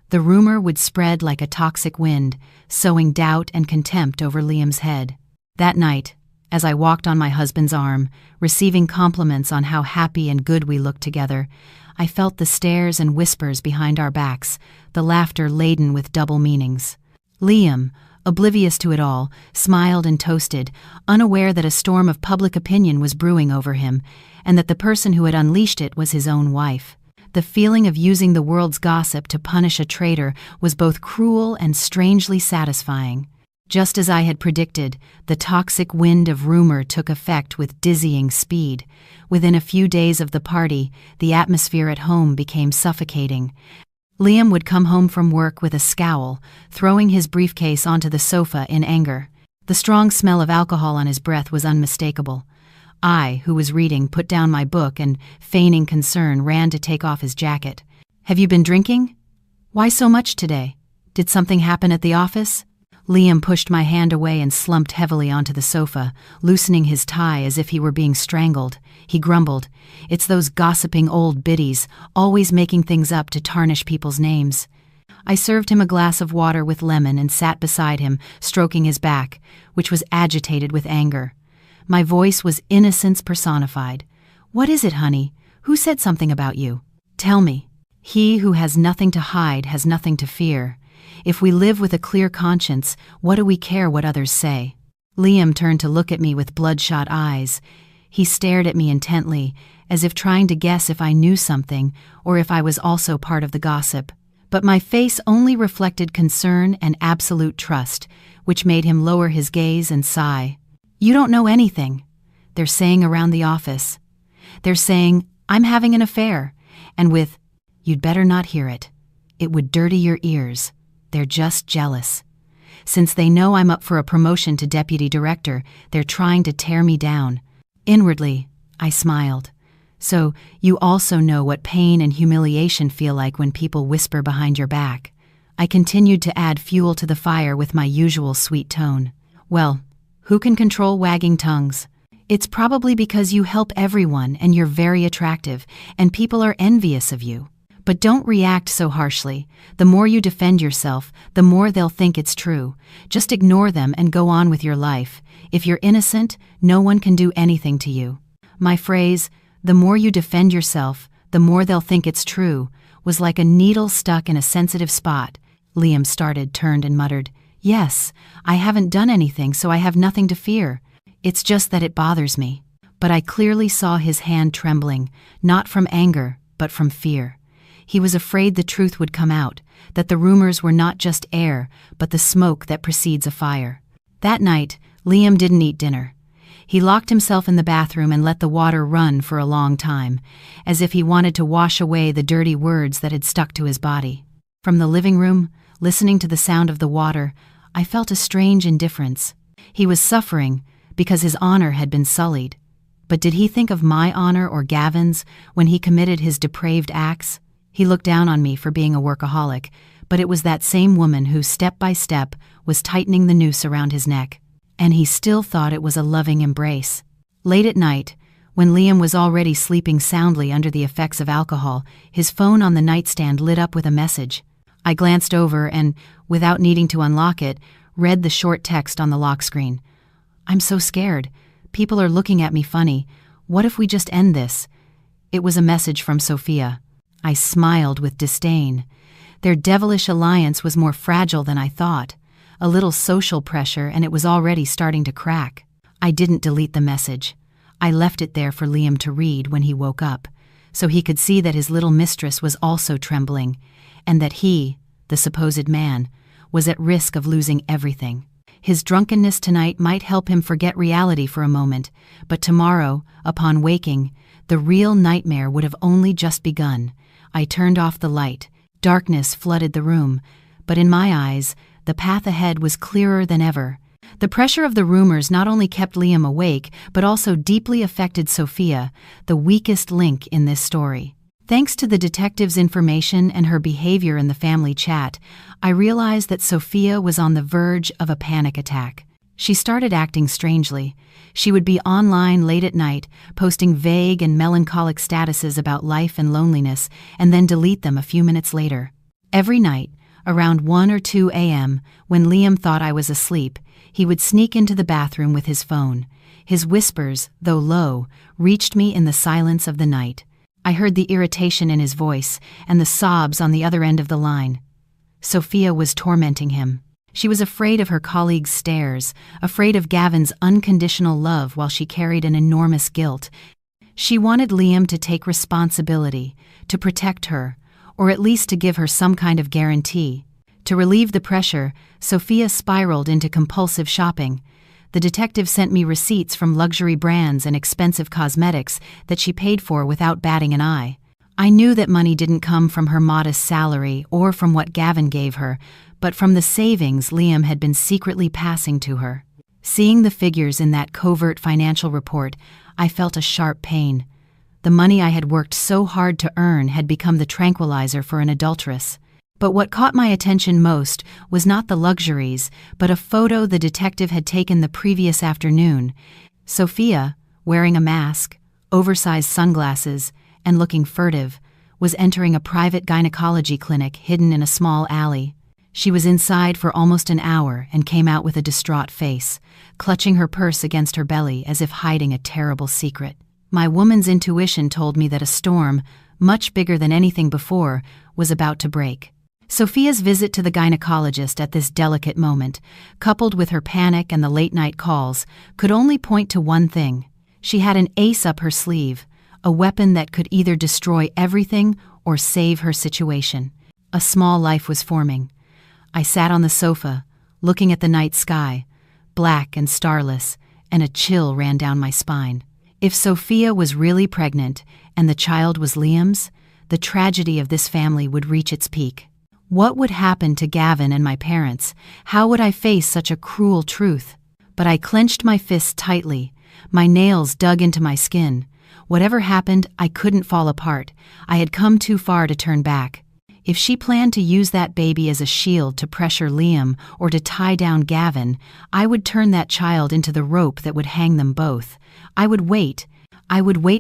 The rumor would spread like a toxic wind, sowing doubt and contempt over Liam's head. That night, as I walked on my husband's arm, receiving compliments on how happy and good we looked together, I felt the stares and whispers behind our backs, the laughter laden with double meanings. Liam, oblivious to it all, smiled and toasted, unaware that a storm of public opinion was brewing over him, and that the person who had unleashed it was his own wife. The feeling of using the world's gossip to punish a traitor was both cruel and strangely satisfying. Just as I had predicted, the toxic wind of rumor took effect with dizzying speed. Within a few days of the party, the atmosphere at home became suffocating. Liam would come home from work with a scowl, throwing his briefcase onto the sofa in anger. The strong smell of alcohol on his breath was unmistakable. I, who was reading, put down my book and, feigning concern, ran to take off his jacket. "Have you been drinking? Why so much today? Did something happen at the office?" Liam pushed my hand away and slumped heavily onto the sofa, loosening his tie as if he were being strangled. He grumbled, "It's those gossiping old biddies, always making things up to tarnish people's names." I served him a glass of water with lemon and sat beside him, stroking his back, which was agitated with anger. My voice was innocence personified. "What is it, honey? Who said something about you? Tell me." He who has nothing to hide has nothing to fear. If we live with a clear conscience, what do we care what others say? Liam turned to look at me with bloodshot eyes. He stared at me intently, as if trying to guess if I knew something or if I was also part of the gossip. But my face only reflected concern and absolute trust, which made him lower his gaze and sigh. "You don't know anything. They're saying around the office. They're saying I'm having an affair, and with, you'd better not hear it. It would dirty your ears. They're just jealous. Since they know I'm up for a promotion to deputy director, they're trying to tear me down." Inwardly, I smiled. "So you also know what pain and humiliation feel like when people whisper behind your back." I continued to add fuel to the fire with my usual sweet tone. Well, who can control wagging tongues? It's probably because you help everyone and you're very attractive, and people are envious of you. But don't react so harshly. The more you defend yourself, the more they'll think it's true. Just ignore them and go on with your life. If you're innocent, no one can do anything to you. My phrase, the more you defend yourself, the more they'll think it's true, was like a needle stuck in a sensitive spot. Liam started, turned, and muttered, "Yes, I haven't done anything, so I have nothing to fear. It's just that it bothers me." But I clearly saw his hand trembling, not from anger, but from fear. He was afraid the truth would come out, that the rumors were not just air, but the smoke that precedes a fire. That night, Liam didn't eat dinner. He locked himself in the bathroom and let the water run for a long time, as if he wanted to wash away the dirty words that had stuck to his body. From the living room, listening to the sound of the water, I felt a strange indifference. He was suffering because his honor had been sullied. But did he think of my honor or Gavin's when he committed his depraved acts? He looked down on me for being a workaholic, but it was that same woman who, step by step, was tightening the noose around his neck. And he still thought it was a loving embrace. Late at night, when Liam was already sleeping soundly under the effects of alcohol, his phone on the nightstand lit up with a message. I glanced over and, without needing to unlock it, read the short text on the lock screen. "I'm so scared. People are looking at me funny. What if we just end this?" It was a message from Sophia. I smiled with disdain. Their devilish alliance was more fragile than I thought. A little social pressure and it was already starting to crack. I didn't delete the message. I left it there for Liam to read when he woke up, so he could see that his little mistress was also trembling, and that he, the supposed man, was at risk of losing everything. His drunkenness tonight might help him forget reality for a moment, but tomorrow, upon waking, the real nightmare would have only just begun. I turned off the light. Darkness flooded the room, but in my eyes, the path ahead was clearer than ever. The pressure of the rumors not only kept Liam awake, but also deeply affected Sophia, the weakest link in this story. Thanks to the detective's information and her behavior in the family chat, I realized that Sophia was on the verge of a panic attack. She started acting strangely. She would be online late at night, posting vague and melancholic statuses about life and loneliness, and then delete them a few minutes later. Every night, around 1 or 2 a.m., when Liam thought I was asleep, he would sneak into the bathroom with his phone. His whispers, though low, reached me in the silence of the night. I heard the irritation in his voice and the sobs on the other end of the line. Sophia was tormenting him. She was afraid of her colleagues' stares, afraid of Gavin's unconditional love while she carried an enormous guilt. She wanted Liam to take responsibility, to protect her, or at least to give her some kind of guarantee. To relieve the pressure, Sophia spiraled into compulsive shopping. The detective sent me receipts from luxury brands and expensive cosmetics that she paid for without batting an eye. I knew that money didn't come from her modest salary or from what Gavin gave her, but from the savings Liam had been secretly passing to her. Seeing the figures in that covert financial report, I felt a sharp pain. The money I had worked so hard to earn had become the tranquilizer for an adulteress. But what caught my attention most was not the luxuries, but a photo the detective had taken the previous afternoon. Sophia, wearing a mask, oversized sunglasses, and looking furtive, was entering a private gynecology clinic hidden in a small alley. She was inside for almost an hour and came out with a distraught face, clutching her purse against her belly as if hiding a terrible secret. My woman's intuition told me that a storm, much bigger than anything before, was about to break. Sophia's visit to the gynecologist at this delicate moment, coupled with her panic and the late-night calls, could only point to one thing. She had an ace up her sleeve, a weapon that could either destroy everything or save her situation. A small life was forming. I sat on the sofa, looking at the night sky, black and starless, and a chill ran down my spine. If Sophia was really pregnant and the child was Liam's, the tragedy of this family would reach its peak. What would happen to Gavin and my parents? How would I face such a cruel truth? But I clenched my fists tightly, my nails dug into my skin. Whatever happened, I couldn't fall apart. I had come too far to turn back. If she planned to use that baby as a shield to pressure Liam or to tie down Gavin, I would turn that child into the rope that would hang them both. I would wait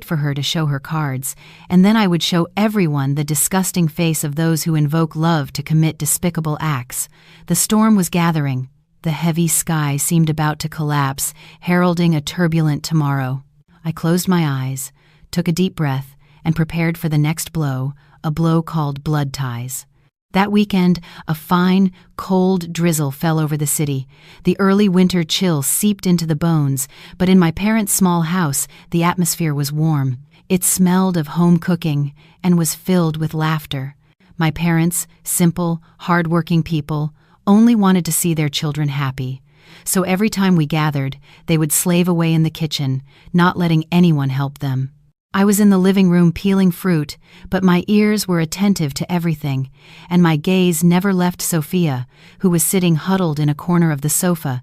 for her to show her cards, and then I would show everyone the disgusting face of those who invoke love to commit despicable acts. The storm was gathering. The heavy sky seemed about to collapse, heralding a turbulent tomorrow. I closed my eyes, took a deep breath, and prepared for the next blow, a blow called blood ties. That weekend, a fine, cold drizzle fell over the city. The early winter chill seeped into the bones, but in my parents' small house, the atmosphere was warm. It smelled of home cooking and was filled with laughter. My parents, simple, hard-working people, only wanted to see their children happy. So every time we gathered, they would slave away in the kitchen, not letting anyone help them. I was in the living room peeling fruit, but my ears were attentive to everything, and my gaze never left Sophia, who was sitting huddled in a corner of the sofa,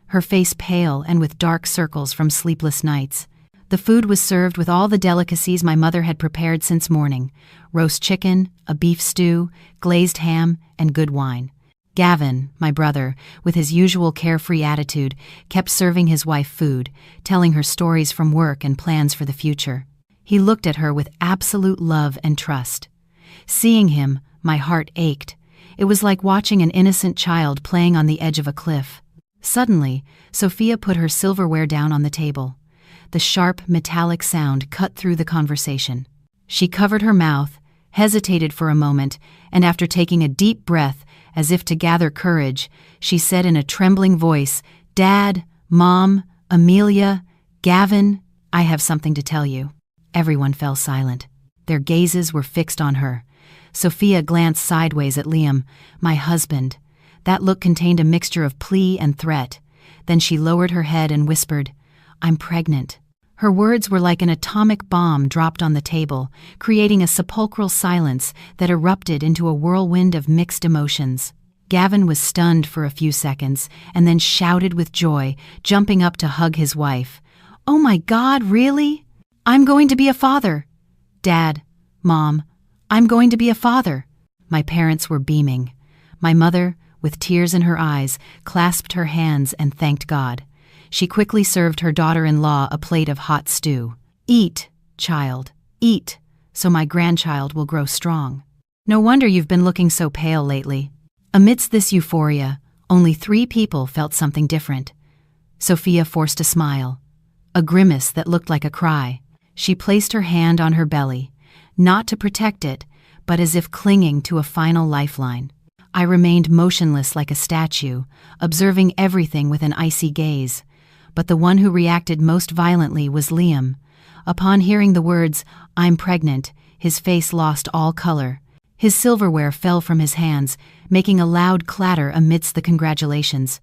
her face pale and with dark circles from sleepless nights. The food was served with all the delicacies my mother had prepared since morning: roast chicken, a beef stew, glazed ham, and good wine. Gavin, my brother, with his usual carefree attitude, kept serving his wife food, telling her stories from work and plans for the future. He looked at her with absolute love and trust. Seeing him, my heart ached. It was like watching an innocent child playing on the edge of a cliff. Suddenly, Sophia put her silverware down on the table. The sharp, metallic sound cut through the conversation. She covered her mouth, hesitated for a moment, and after taking a deep breath, as if to gather courage, she said in a trembling voice, "Dad, Mom, Amelia, Gavin, I have something to tell you." Everyone fell silent. Their gazes were fixed on her. Sophia glanced sideways at Liam, my husband. That look contained a mixture of plea and threat. Then she lowered her head and whispered, "I'm pregnant." Her words were like an atomic bomb dropped on the table, creating a sepulchral silence that erupted into a whirlwind of mixed emotions. Gavin was stunned for a few seconds and then shouted with joy, jumping up to hug his wife. "Oh my God, really? I'm going to be a father." "Dad, Mom, I'm going to be a father." My parents were beaming. My mother, with tears in her eyes, clasped her hands and thanked God. She quickly served her daughter-in-law a plate of hot stew. "Eat, child, eat, so my grandchild will grow strong. No wonder you've been looking so pale lately." Amidst this euphoria, only 3 people felt something different. Sophia forced a smile, a grimace that looked like a cry. She placed her hand on her belly, not to protect it, but as if clinging to a final lifeline. I remained motionless like a statue, observing everything with an icy gaze. But the one who reacted most violently was Liam. Upon hearing the words, "I'm pregnant," his face lost all color. His silverware fell from his hands, making a loud clatter amidst the congratulations.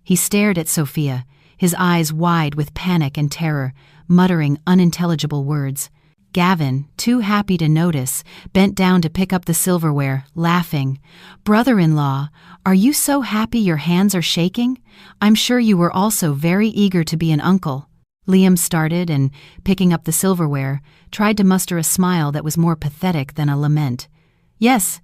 He stared at Sophia, his eyes wide with panic and terror, muttering unintelligible words. Gavin, too happy to notice, bent down to pick up the silverware, laughing. "Brother-in-law, are you so happy your hands are shaking? I'm sure you were also very eager to be an uncle." Liam started and, picking up the silverware, tried to muster a smile that was more pathetic than a lament. Yes,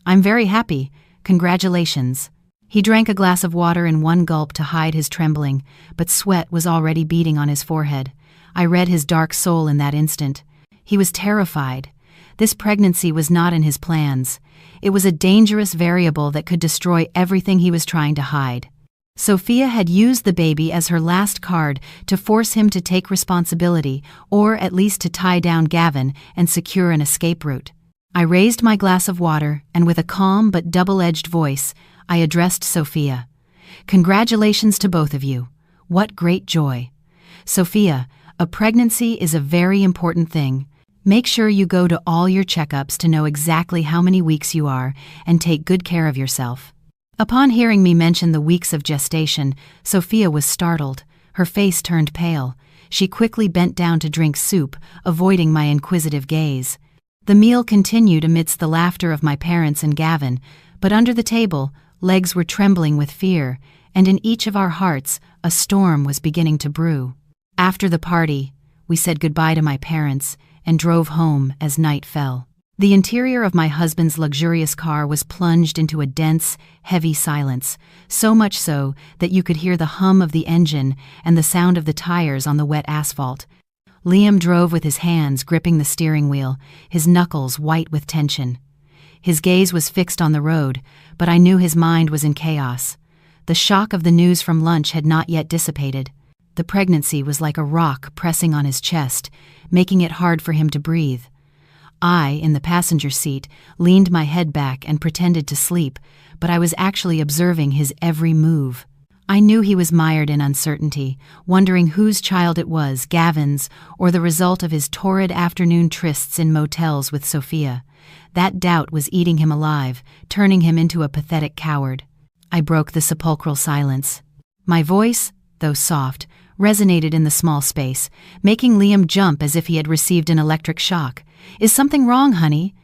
I'm very happy. Congratulations." He drank a glass of water in one gulp to hide his trembling, but sweat was already beading on his forehead. I read his dark soul in that instant. He was terrified. This pregnancy was not in his plans. It was a dangerous variable that could destroy everything he was trying to hide. Sophia had used the baby as her last card to force him to take responsibility, or at least to tie down Gavin and secure an escape route. I raised my glass of water, and with a calm but double-edged voice, I addressed Sophia. "Congratulations to both of you. What great joy. Sophia, a pregnancy is a very important thing. Make sure you go to all your checkups to know exactly how many weeks you are and take good care of yourself." Upon hearing me mention the weeks of gestation, Sophia was startled. Her face turned pale. She quickly bent down to drink soup, avoiding my inquisitive gaze. The meal continued amidst the laughter of my parents and Gavin, but under the table, legs were trembling with fear, and in each of our hearts, a storm was beginning to brew. After the party, we said goodbye to my parents and drove home as night fell. The interior of my husband's luxurious car was plunged into a dense, heavy silence, so much so that you could hear the hum of the engine and the sound of the tires on the wet asphalt. Liam drove with his hands gripping the steering wheel, his knuckles white with tension. His gaze was fixed on the road, but I knew his mind was in chaos. The shock of the news from lunch had not yet dissipated. The pregnancy was like a rock pressing on his chest, making it hard for him to breathe. I, in the passenger seat, leaned my head back and pretended to sleep, but I was actually observing his every move. I knew he was mired in uncertainty, wondering whose child it was, Gavin's, or the result of his torrid afternoon trysts in motels with Sophia. That doubt was eating him alive, turning him into a pathetic coward. I broke the sepulchral silence. My voice, though soft, resonated in the small space, making Liam jump as if he had received an electric shock. "Is something wrong, honey?"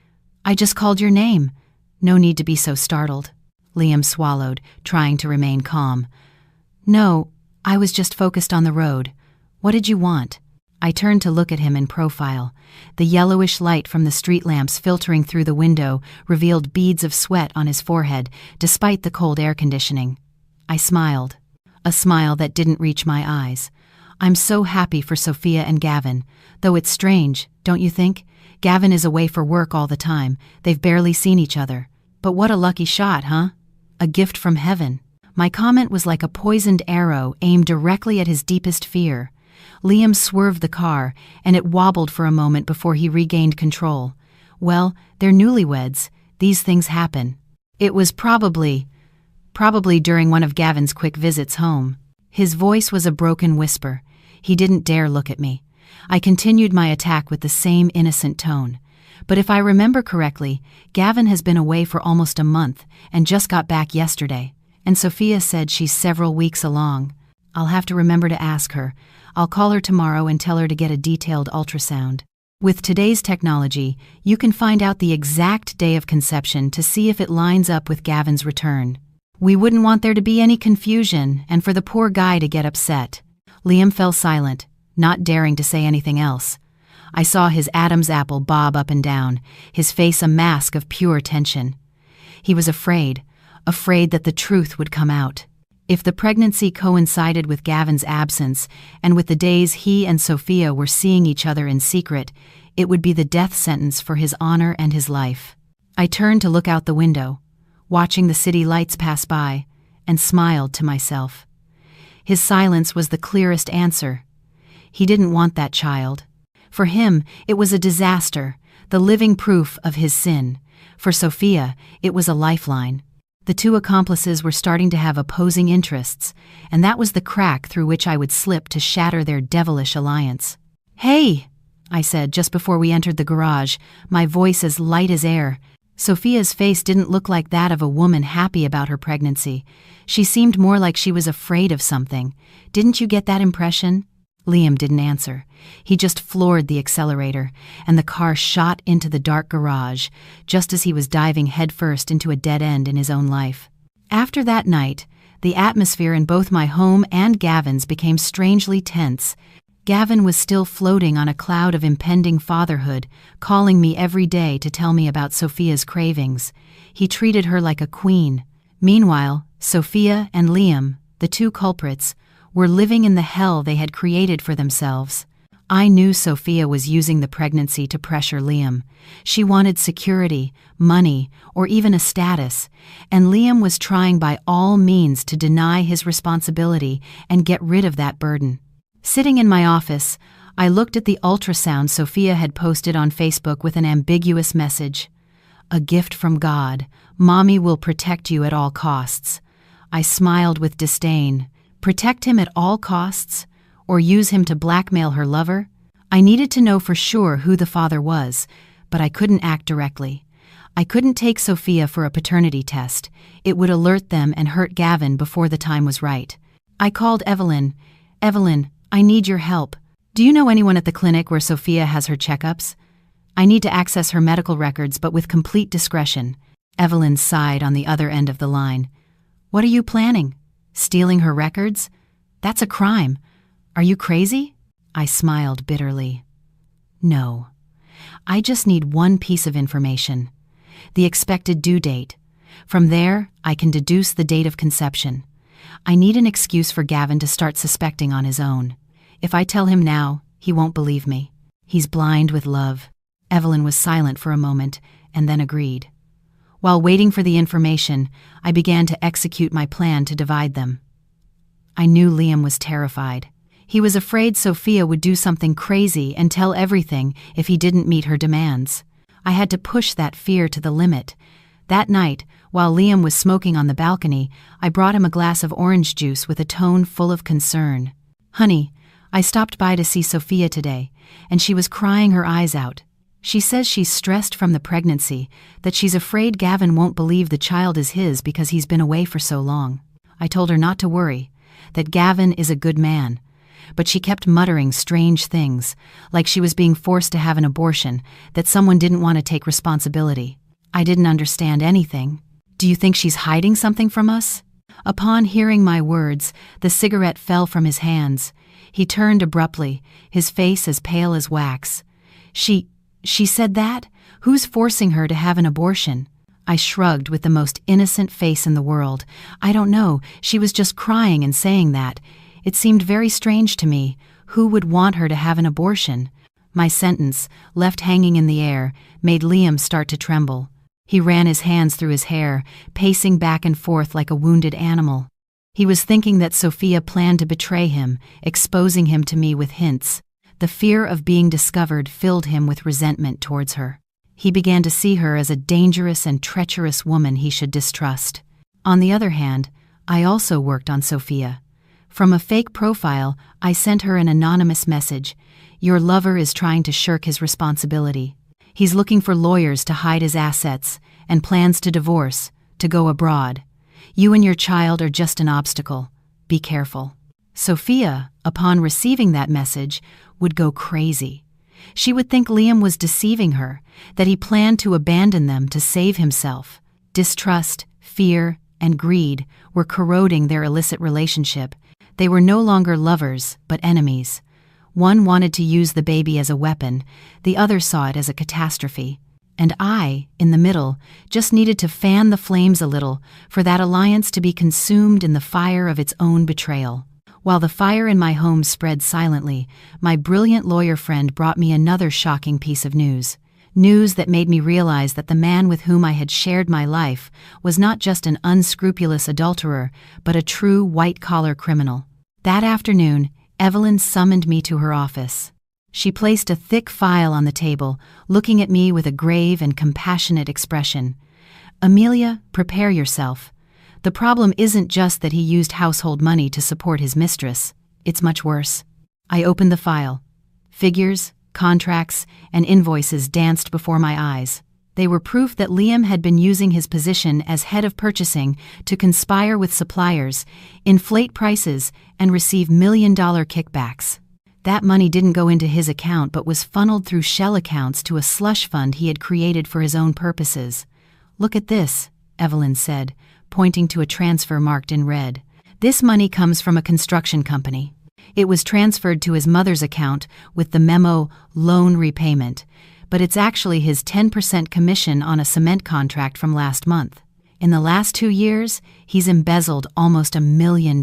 "I just called your name." "No need to be so startled." Liam swallowed, trying to remain calm. "No, I was just focused on the road. What did you want?" I turned to look at him in profile. The yellowish light from the street lamps filtering through the window revealed beads of sweat on his forehead, despite the cold air conditioning. I smiled. A smile that didn't reach my eyes. "I'm so happy for Sophia and Gavin, though it's strange, don't you think? Gavin is away for work all the time. They've barely seen each other. But what a lucky shot, huh? A gift from heaven." My comment was like a poisoned arrow aimed directly at his deepest fear. Liam swerved the car, and it wobbled for a moment before he regained control. "Well, they're newlyweds. These things happen." It was probably during one of Gavin's quick visits home. His voice was a broken whisper. He didn't dare look at me. I continued my attack with the same innocent tone. "But if I remember correctly, Gavin has been away for almost a month and just got back yesterday. And Sophia said she's several weeks along. I'll have to remember to ask her. I'll call her tomorrow and tell her to get a detailed ultrasound. With today's technology, you can find out the exact day of conception to see if it lines up with Gavin's return. We wouldn't want there to be any confusion and for the poor guy to get upset." Liam fell silent, not daring to say anything else. I saw his Adam's apple bob up and down, his face a mask of pure tension. He was afraid that the truth would come out. If the pregnancy coincided with Gavin's absence, and with the days he and Sophia were seeing each other in secret, it would be the death sentence for his honor and his life. I turned to look out the window, watching the city lights pass by, and smiled to myself. His silence was the clearest answer. He didn't want that child. For him, it was a disaster, the living proof of his sin. For Sophia, it was a lifeline. The two accomplices were starting to have opposing interests, and that was the crack through which I would slip to shatter their devilish alliance. "Hey," I said just before we entered the garage, my voice as light as air. Sophia's face didn't look like that of a woman happy about her pregnancy. She seemed more like she was afraid of something. Didn't you get that impression? Liam didn't answer. He just floored the accelerator, and the car shot into the dark garage, just as he was diving headfirst into a dead end in his own life. After that night, the atmosphere in both my home and Gavin's became strangely tense. Gavin was still floating on a cloud of impending fatherhood, calling me every day to tell me about Sophia's cravings. He treated her like a queen. Meanwhile, Sophia and Liam, the two culprits, were living in the hell they had created for themselves. I knew Sophia was using the pregnancy to pressure Liam. She wanted security, money, or even a status, and Liam was trying by all means to deny his responsibility and get rid of that burden. Sitting in my office, I looked at the ultrasound Sophia had posted on Facebook with an ambiguous message. "A gift from God. Mommy will protect you at all costs." I smiled with disdain. Protect him at all costs? Or use him to blackmail her lover? I needed to know for sure who the father was, but I couldn't act directly. I couldn't take Sophia for a paternity test. It would alert them and hurt Gavin before the time was right. I called Evelyn. "Evelyn, I need your help. Do you know anyone at the clinic where Sophia has her checkups? I need to access her medical records, but with complete discretion." Evelyn sighed on the other end of the line. "What are you planning? Stealing her records? That's a crime. Are you crazy?" I smiled bitterly. "No. I just need one piece of information: the expected due date. From there, I can deduce the date of conception. I need an excuse for Gavin to start suspecting on his own. If I tell him now, he won't believe me. He's blind with love." Evelyn was silent for a moment and then agreed. While waiting for the information, I began to execute my plan to divide them. I knew Liam was terrified. He was afraid Sophia would do something crazy and tell everything if he didn't meet her demands. I had to push that fear to the limit. That night, while Liam was smoking on the balcony, I brought him a glass of orange juice with a tone full of concern. "Honey, I stopped by to see Sophia today, and she was crying her eyes out. She says she's stressed from the pregnancy, that she's afraid Gavin won't believe the child is his because he's been away for so long. I told her not to worry, that Gavin is a good man. But she kept muttering strange things, like she was being forced to have an abortion, that someone didn't want to take responsibility. I didn't understand anything. Do you think she's hiding something from us?" Upon hearing my words, the cigarette fell from his hands. He turned abruptly, his face as pale as wax. She said that? Who's forcing her to have an abortion?" I shrugged with the most innocent face in the world. "I don't know, she was just crying and saying that. It seemed very strange to me. Who would want her to have an abortion?" My sentence, left hanging in the air, made Liam start to tremble. He ran his hands through his hair, pacing back and forth like a wounded animal. He was thinking that Sophia planned to betray him, exposing him to me with hints. The fear of being discovered filled him with resentment towards her. He began to see her as a dangerous and treacherous woman he should distrust. On the other hand, I also worked on Sophia. From a fake profile, I sent her an anonymous message: "Your lover is trying to shirk his responsibility. He's looking for lawyers to hide his assets, and plans to divorce, to go abroad. You and your child are just an obstacle. Be careful." Sophia, upon receiving that message, would go crazy. She would think Liam was deceiving her, that he planned to abandon them to save himself. Distrust, fear, and greed were corroding their illicit relationship. They were no longer lovers, but enemies. One wanted to use the baby as a weapon, the other saw it as a catastrophe. And I, in the middle, just needed to fan the flames a little for that alliance to be consumed in the fire of its own betrayal. While the fire in my home spread silently, my brilliant lawyer friend brought me another shocking piece of news. News that made me realize that the man with whom I had shared my life was not just an unscrupulous adulterer, but a true white-collar criminal. That afternoon, Evelyn summoned me to her office. She placed a thick file on the table, looking at me with a grave and compassionate expression. "Amelia, prepare yourself. The problem isn't just that he used household money to support his mistress. It's much worse." I opened the file. Figures, contracts, and invoices danced before my eyes. They were proof that Liam had been using his position as head of purchasing to conspire with suppliers, inflate prices, and receive million-dollar kickbacks. That money didn't go into his account but was funneled through shell accounts to a slush fund he had created for his own purposes. "Look at this," Evelyn said, pointing to a transfer marked in red. "This money comes from a construction company. It was transferred to his mother's account with the memo loan repayment, but it's actually his 10% commission on a cement contract from last month. In the last 2 years, he's embezzled almost $1 million.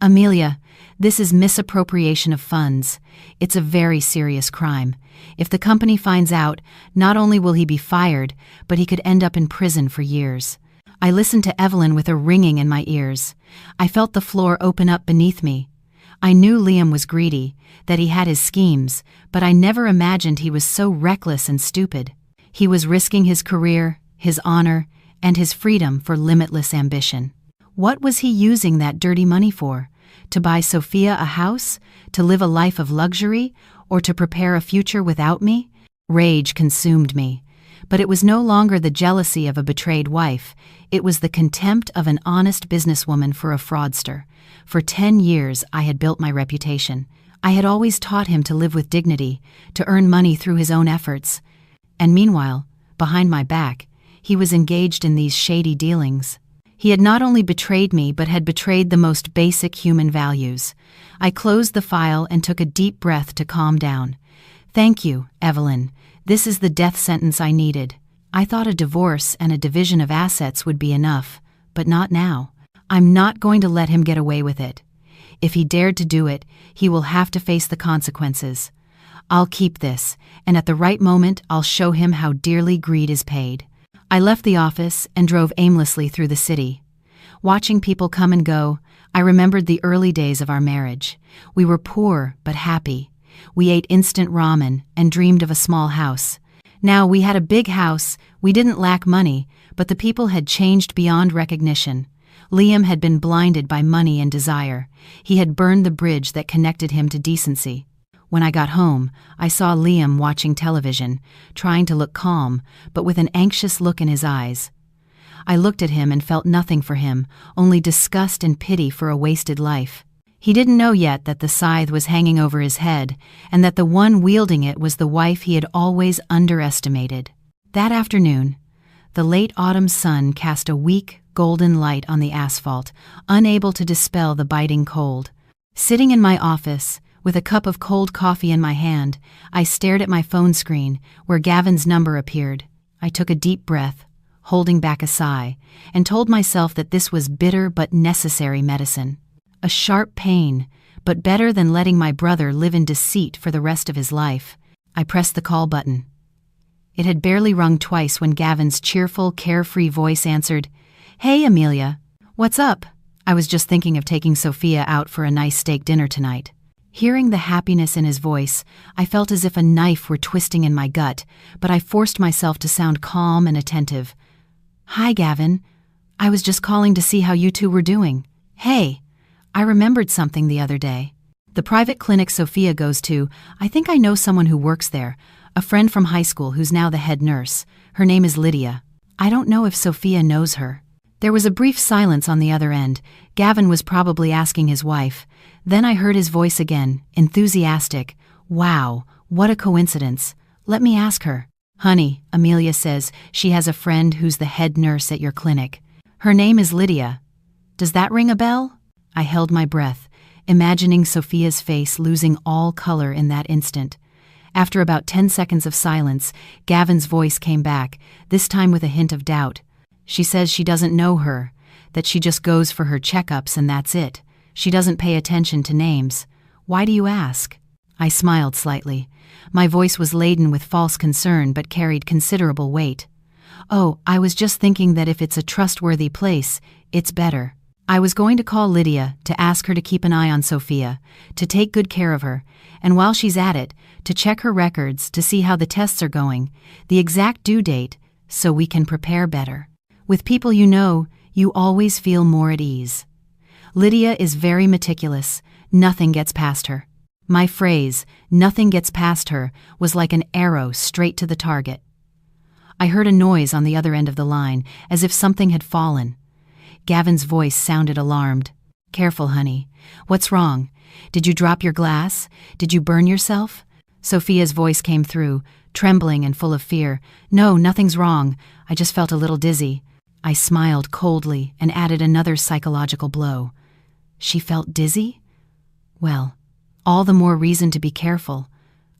Amelia, this is misappropriation of funds. It's a very serious crime. If the company finds out, not only will he be fired, but he could end up in prison for years." I listened to Evelyn with a ringing in my ears. I felt the floor open up beneath me. I knew Liam was greedy, that he had his schemes, but I never imagined he was so reckless and stupid. He was risking his career, his honor, and his freedom for limitless ambition. What was he using that dirty money for? To buy Sophia a house? To live a life of luxury? Or to prepare a future without me? Rage consumed me. But it was no longer the jealousy of a betrayed wife. It was the contempt of an honest businesswoman for a fraudster. For 10 years, I had built my reputation. I had always taught him to live with dignity, to earn money through his own efforts. And meanwhile, behind my back, he was engaged in these shady dealings. He had not only betrayed me, but had betrayed the most basic human values. I closed the file and took a deep breath to calm down. Thank you, Evelyn. This is the death sentence I needed. I thought a divorce and a division of assets would be enough, but not now. I'm not going to let him get away with it. If he dared to do it, he will have to face the consequences. I'll keep this, and at the right moment I'll show him how dearly greed is paid. I left the office and drove aimlessly through the city. Watching people come and go, I remembered the early days of our marriage. We were poor but happy. We ate instant ramen and dreamed of a small house. Now we had a big house, we didn't lack money, but the people had changed beyond recognition. Liam had been blinded by money and desire. He had burned the bridge that connected him to decency. When I got home, I saw Liam watching television, trying to look calm, but with an anxious look in his eyes. I looked at him and felt nothing for him, only disgust and pity for a wasted life. He didn't know yet that the scythe was hanging over his head, and that the one wielding it was the wife he had always underestimated. That afternoon, the late autumn sun cast a weak, golden light on the asphalt, unable to dispel the biting cold. Sitting in my office, with a cup of cold coffee in my hand, I stared at my phone screen, where Gavin's number appeared. I took a deep breath, holding back a sigh, and told myself that this was bitter but necessary medicine. A sharp pain, but better than letting my brother live in deceit for the rest of his life. I pressed the call button. It had barely rung twice when Gavin's cheerful, carefree voice answered, "Hey, Amelia. What's up? I was just thinking of taking Sophia out for a nice steak dinner tonight." Hearing the happiness in his voice, I felt as if a knife were twisting in my gut, but I forced myself to sound calm and attentive. "Hi, Gavin. I was just calling to see how you two were doing. Hey, I remembered something the other day. The private clinic Sophia goes to, I think I know someone who works there, a friend from high school who's now the head nurse. Her name is Lydia. I don't know if Sophia knows her." There was a brief silence on the other end. Gavin was probably asking his wife. Then I heard his voice again, enthusiastic. "Wow, what a coincidence. Let me ask her." "Honey, Amelia says she has a friend who's the head nurse at your clinic. Her name is Lydia. Does that ring a bell?" I held my breath, imagining Sophia's face losing all color in that instant. After about 10 seconds of silence, Gavin's voice came back, this time with a hint of doubt. "She says she doesn't know her, that she just goes for her checkups and that's it. She doesn't pay attention to names. Why do you ask?" I smiled slightly. My voice was laden with false concern but carried considerable weight. "Oh, I was just thinking that if it's a trustworthy place, it's better. I was going to call Lydia to ask her to keep an eye on Sophia, to take good care of her, and while she's at it, to check her records to see how the tests are going, the exact due date, so we can prepare better. With people you know, you always feel more at ease. Lydia is very meticulous. Nothing gets past her." My phrase, "nothing gets past her," was like an arrow straight to the target. I heard a noise on the other end of the line, as if something had fallen. Gavin's voice sounded alarmed. "Careful, honey. What's wrong? Did you drop your glass? Did you burn yourself?" Sophia's voice came through, trembling and full of fear. "No, nothing's wrong. I just felt a little dizzy." I smiled coldly and added another psychological blow. She felt dizzy? Well, all the more reason to be careful.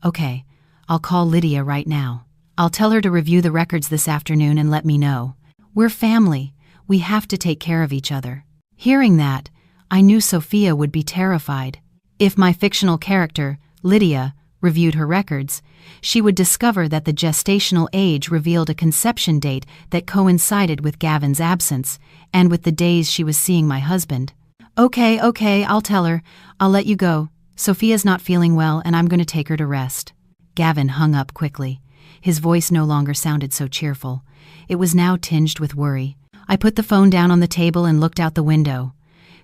Okay, I'll call Lydia right now. I'll tell her to review the records this afternoon and let me know. We're family. We have to take care of each other. Hearing that, I knew Sophia would be terrified. If my fictional character, Lydia, reviewed her records, she would discover that the gestational age revealed a conception date that coincided with Gavin's absence and with the days she was seeing my husband. Okay, I'll tell her. I'll let you go. Sophia's not feeling well and I'm going to take her to rest." Gavin hung up quickly. His voice no longer sounded so cheerful. It was now tinged with worry. I put the phone down on the table and looked out the window.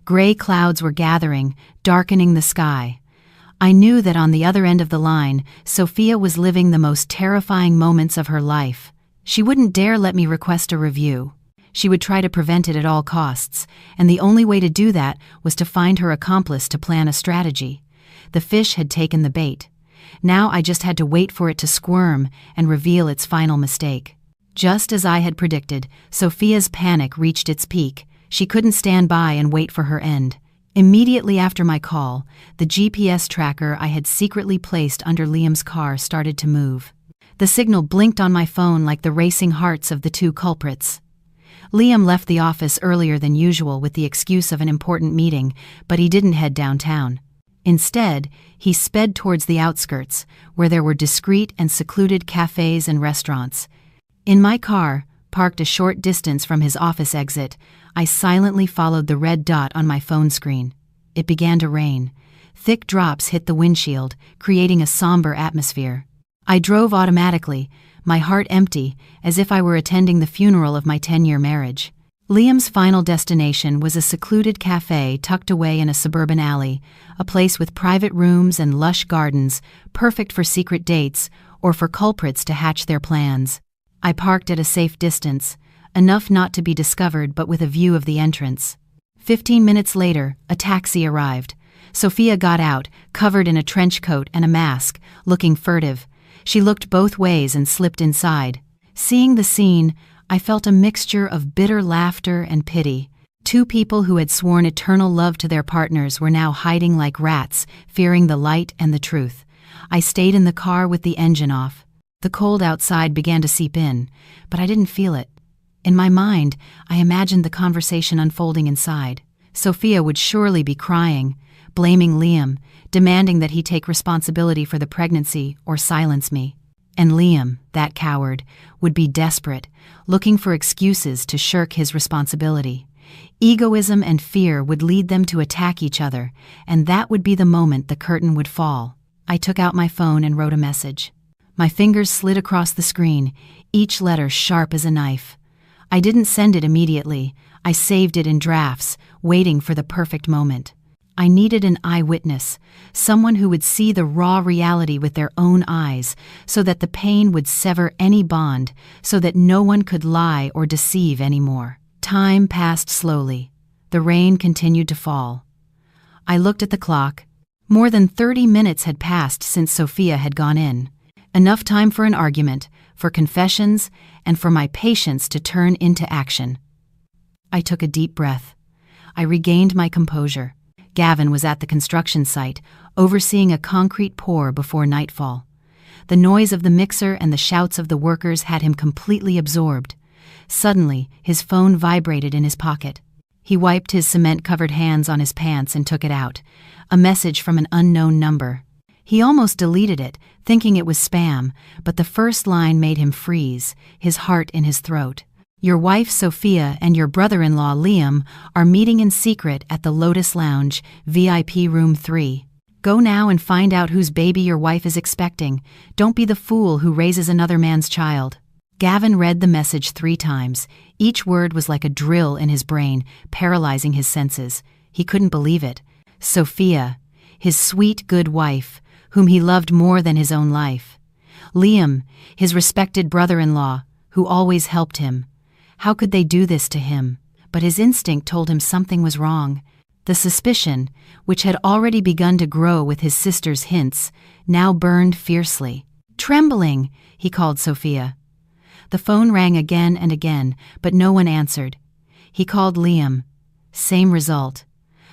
Gray clouds were gathering, darkening the sky. I knew that on the other end of the line, Sophia was living the most terrifying moments of her life. She wouldn't dare let me request a review. She would try to prevent it at all costs, and the only way to do that was to find her accomplice to plan a strategy. The fish had taken the bait. Now I just had to wait for it to squirm and reveal its final mistake. Just as I had predicted, Sophia's panic reached its peak. She couldn't stand by and wait for her end. Immediately after my call, the GPS tracker I had secretly placed under Liam's car started to move. The signal blinked on my phone like the racing hearts of the two culprits. Liam left the office earlier than usual with the excuse of an important meeting, but he didn't head downtown. Instead, he sped towards the outskirts, where there were discreet and secluded cafes and restaurants. In my car, parked a short distance from his office exit, I silently followed the red dot on my phone screen. It began to rain. Thick drops hit the windshield, creating a somber atmosphere. I drove automatically, my heart empty, as if I were attending the funeral of my 10-year marriage. Liam's final destination was a secluded cafe tucked away in a suburban alley, a place with private rooms and lush gardens, perfect for secret dates or for culprits to hatch their plans. I parked at a safe distance, enough not to be discovered but with a view of the entrance. 15 minutes later, a taxi arrived. Sophia got out, covered in a trench coat and a mask, looking furtive. She looked both ways and slipped inside. Seeing the scene, I felt a mixture of bitter laughter and pity. Two people who had sworn eternal love to their partners were now hiding like rats, fearing the light and the truth. I stayed in the car with the engine off. The cold outside began to seep in, but I didn't feel it. In my mind, I imagined the conversation unfolding inside. Sophia would surely be crying, blaming Liam, demanding that he take responsibility for the pregnancy or silence me. And Liam, that coward, would be desperate, looking for excuses to shirk his responsibility. Egoism and fear would lead them to attack each other, and that would be the moment the curtain would fall. I took out my phone and wrote a message. My fingers slid across the screen, each letter sharp as a knife. I didn't send it immediately. I saved it in drafts, waiting for the perfect moment. I needed an eyewitness, someone who would see the raw reality with their own eyes, so that the pain would sever any bond, so that no one could lie or deceive anymore. Time passed slowly. The rain continued to fall. I looked at the clock. More than 30 minutes had passed since Sophia had gone in. Enough time for an argument, for confessions, and for my patience to turn into action. I took a deep breath. I regained my composure. Gavin was at the construction site, overseeing a concrete pour before nightfall. The noise of the mixer and the shouts of the workers had him completely absorbed. Suddenly, his phone vibrated in his pocket. He wiped his cement-covered hands on his pants and took it out. A message from an unknown number. He almost deleted it, thinking it was spam, but the first line made him freeze, his heart in his throat. Your wife Sophia and your brother-in-law Liam are meeting in secret at the Lotus Lounge, VIP Room 3. Go now and find out whose baby your wife is expecting. Don't be the fool who raises another man's child. Gavin read the message 3 times. Each word was like a drill in his brain, paralyzing his senses. He couldn't believe it. Sophia, his sweet, good wife, whom he loved more than his own life. Liam, his respected brother-in-law, who always helped him. How could they do this to him? But his instinct told him something was wrong. The suspicion, which had already begun to grow with his sister's hints, now burned fiercely. Trembling, he called Sophia. The phone rang again and again, but no one answered. He called Liam. Same result.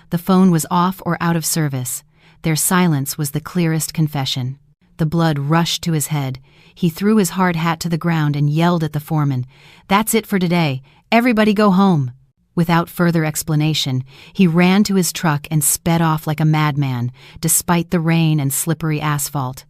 The phone was off or out of service. Their silence was the clearest confession. The blood rushed to his head. He threw his hard hat to the ground and yelled at the foreman, "That's it for today. Everybody go home." Without further explanation, he ran to his truck and sped off like a madman, despite the rain and slippery asphalt.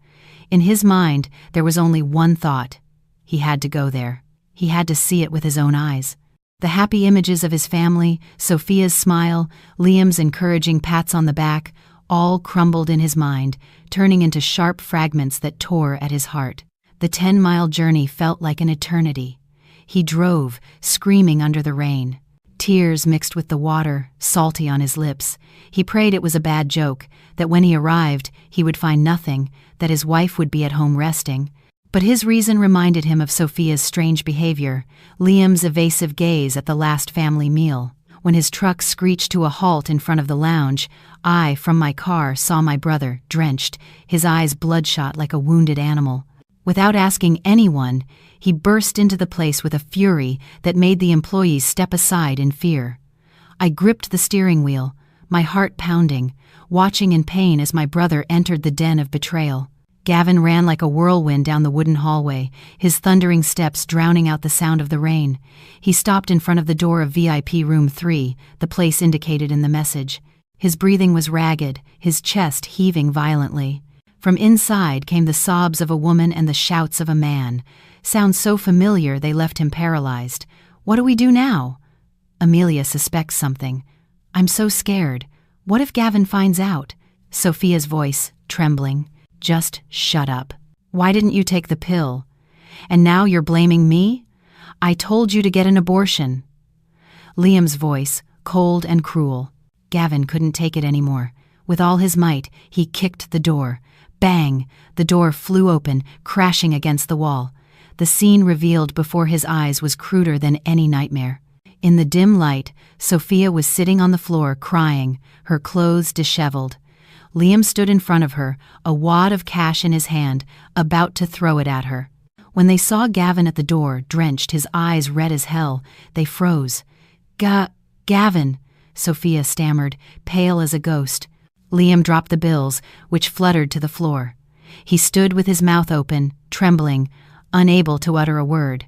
In his mind, there was only one thought. He had to go there. He had to see it with his own eyes. The happy images of his family, Sophia's smile, Liam's encouraging pats on the back, all crumbled in his mind, turning into sharp fragments that tore at his heart. The 10-mile journey felt like an eternity. He drove, screaming under the rain. Tears mixed with the water, salty on his lips. He prayed it was a bad joke, that when he arrived, he would find nothing, that his wife would be at home resting. But his reason reminded him of Sophia's strange behavior, Liam's evasive gaze at the last family meal. When his truck screeched to a halt in front of the lounge, I, from my car, saw my brother, drenched, his eyes bloodshot like a wounded animal. Without asking anyone, he burst into the place with a fury that made the employees step aside in fear. I gripped the steering wheel, my heart pounding, watching in pain as my brother entered the den of betrayal. Gavin ran like a whirlwind down the wooden hallway, his thundering steps drowning out the sound of the rain. He stopped in front of the door of VIP Room 3, the place indicated in the message. His breathing was ragged, his chest heaving violently. From inside came the sobs of a woman and the shouts of a man. Sounds so familiar they left him paralyzed. What do we do now? Amelia suspects something. I'm so scared. What if Gavin finds out? Sophia's voice, trembling. Just shut up. Why didn't you take the pill? And now you're blaming me? I told you to get an abortion. Liam's voice, cold and cruel. Gavin couldn't take it anymore. With all his might, he kicked the door. Bang! The door flew open, crashing against the wall. The scene revealed before his eyes was cruder than any nightmare. In the dim light, Sophia was sitting on the floor crying, her clothes disheveled. Liam stood in front of her, a wad of cash in his hand, about to throw it at her. When they saw Gavin at the door, drenched, his eyes red as hell, they froze. Gavin, Sophia stammered, pale as a ghost. Liam dropped the bills, which fluttered to the floor. He stood with his mouth open, trembling, unable to utter a word.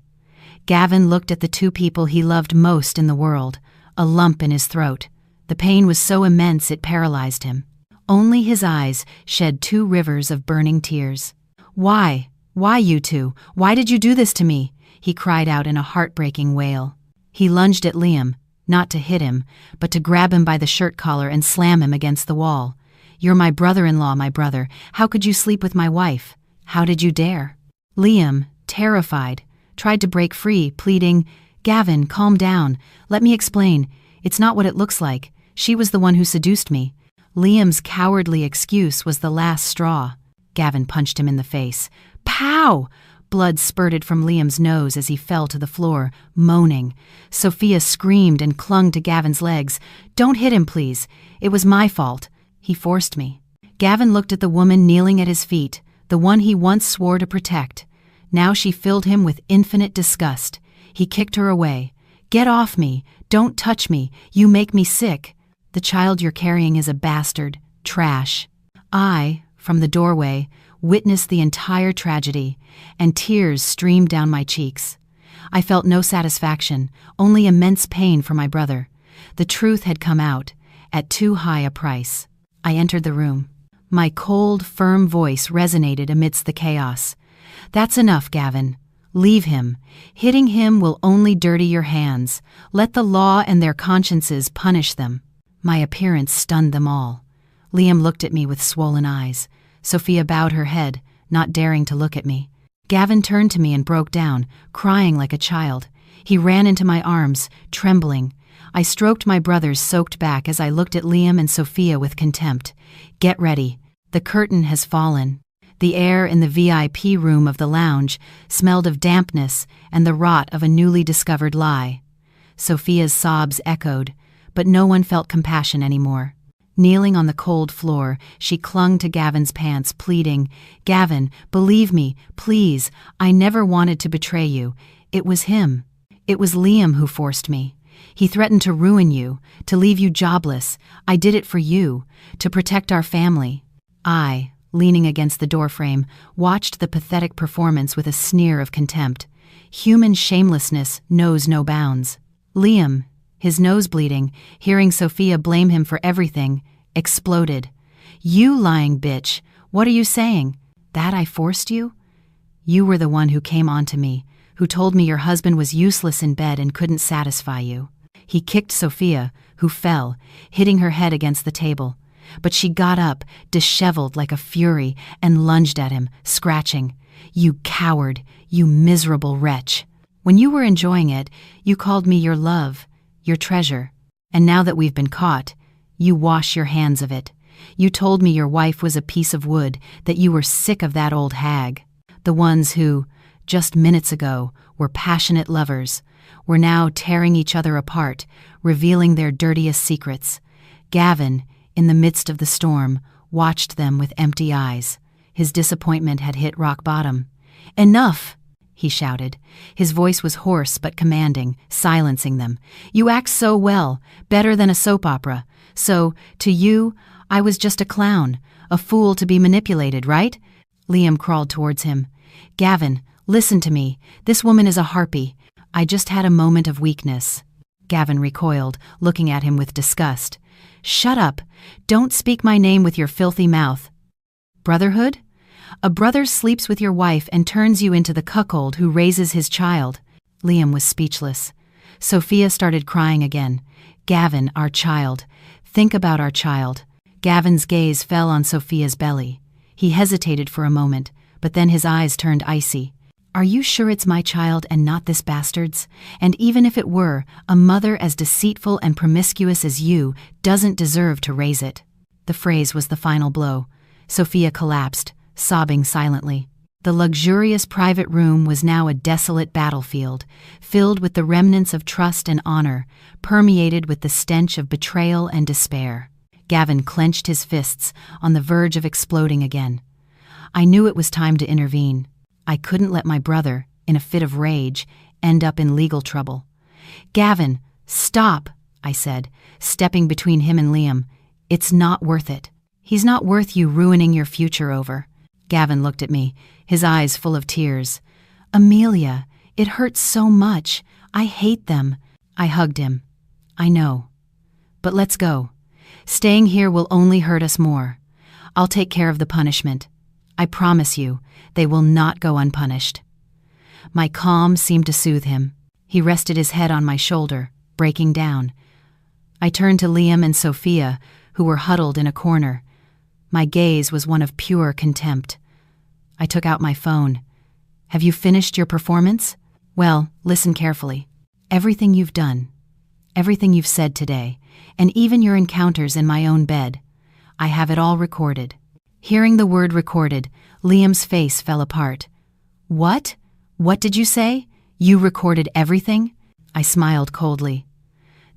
Gavin looked at the two people he loved most in the world, a lump in his throat. The pain was so immense it paralyzed him. Only his eyes shed 2 rivers of burning tears. Why? Why, you two? Why did you do this to me? He cried out in a heartbreaking wail. He lunged at Liam, not to hit him, but to grab him by the shirt collar and slam him against the wall. You're my brother-in-law, my brother. How could you sleep with my wife? How did you dare? Liam, terrified, tried to break free, pleading, Gavin, calm down. Let me explain. It's not what it looks like. She was the one who seduced me. Liam's cowardly excuse was the last straw. Gavin punched him in the face. Pow! Blood spurted from Liam's nose as he fell to the floor, moaning. Sophia screamed and clung to Gavin's legs. Don't hit him, please. It was my fault. He forced me. Gavin looked at the woman kneeling at his feet, the one he once swore to protect. Now she filled him with infinite disgust. He kicked her away. Get off me. Don't touch me. You make me sick. The child you're carrying is a bastard. Trash. I, from the doorway, witnessed the entire tragedy, and tears streamed down my cheeks. I felt no satisfaction, only immense pain for my brother. The truth had come out, at too high a price. I entered the room. My cold, firm voice resonated amidst the chaos. That's enough, Gavin. Leave him. Hitting him will only dirty your hands. Let the law and their consciences punish them. My appearance stunned them all. Liam looked at me with swollen eyes. Sophia bowed her head, not daring to look at me. Gavin turned to me and broke down, crying like a child. He ran into my arms, trembling. I stroked my brother's soaked back as I looked at Liam and Sophia with contempt. Get ready. The curtain has fallen. The air in the VIP room of the lounge smelled of dampness and the rot of a newly discovered lie. Sophia's sobs echoed, but no one felt compassion anymore. Kneeling on the cold floor, she clung to Gavin's pants, pleading, Gavin, believe me, please. I never wanted to betray you. It was him. It was Liam who forced me. He threatened to ruin you, to leave you jobless. I did it for you, to protect our family. I, leaning against the doorframe, watched the pathetic performance with a sneer of contempt. Human shamelessness knows no bounds. Liam, his nose bleeding, hearing Sophia blame him for everything, exploded. You lying bitch, what are you saying? That I forced you? You were the one who came on to me, who told me your husband was useless in bed and couldn't satisfy you. He kicked Sophia, who fell, hitting her head against the table. But she got up, disheveled like a fury, and lunged at him, scratching. You coward, you miserable wretch. When you were enjoying it, you called me your love, your treasure. And now that we've been caught, you wash your hands of it. You told me your wife was a piece of wood, that you were sick of that old hag. The ones who, just minutes ago, were passionate lovers, were now tearing each other apart, revealing their dirtiest secrets. Gavin, in the midst of the storm, watched them with empty eyes. His disappointment had hit rock bottom. Enough! he shouted. His voice was hoarse but commanding, silencing them. "You act so well, better than a soap opera. So, to you, I was just a clown, a fool to be manipulated, right?" Liam crawled towards him. "Gavin, listen to me. This woman is a harpy. I just had a moment of weakness." Gavin recoiled, looking at him with disgust. "Shut up. Don't speak my name with your filthy mouth." "Brotherhood? A brother sleeps with your wife and turns you into the cuckold who raises his child." Liam was speechless. Sophia started crying again. "Gavin, our child. Think about our child." Gavin's gaze fell on Sophia's belly. He hesitated for a moment, but then his eyes turned icy. "Are you sure it's my child and not this bastard's? And even if it were, a mother as deceitful and promiscuous as you doesn't deserve to raise it." The phrase was the final blow. Sophia collapsed, sobbing silently. The luxurious private room was now a desolate battlefield, filled with the remnants of trust and honor, permeated with the stench of betrayal and despair. Gavin clenched his fists, on the verge of exploding again. I knew it was time to intervene. I couldn't let my brother, in a fit of rage, end up in legal trouble. "Gavin, stop," I said, stepping between him and Liam. "It's not worth it. He's not worth you ruining your future over." Gavin looked at me, his eyes full of tears. "Amelia, it hurts so much. I hate them." I hugged him. "I know. But let's go. Staying here will only hurt us more. I'll take care of the punishment. I promise you, they will not go unpunished." My calm seemed to soothe him. He rested his head on my shoulder, breaking down. I turned to Liam and Sophia, who were huddled in a corner. My gaze was one of pure contempt. I took out my phone. "Have you finished your performance? Well, listen carefully. Everything you've done, everything you've said today, and even your encounters in my own bed, I have it all recorded." Hearing the word recorded, Liam's face fell apart. "What? What did you say? You recorded everything?" I smiled coldly.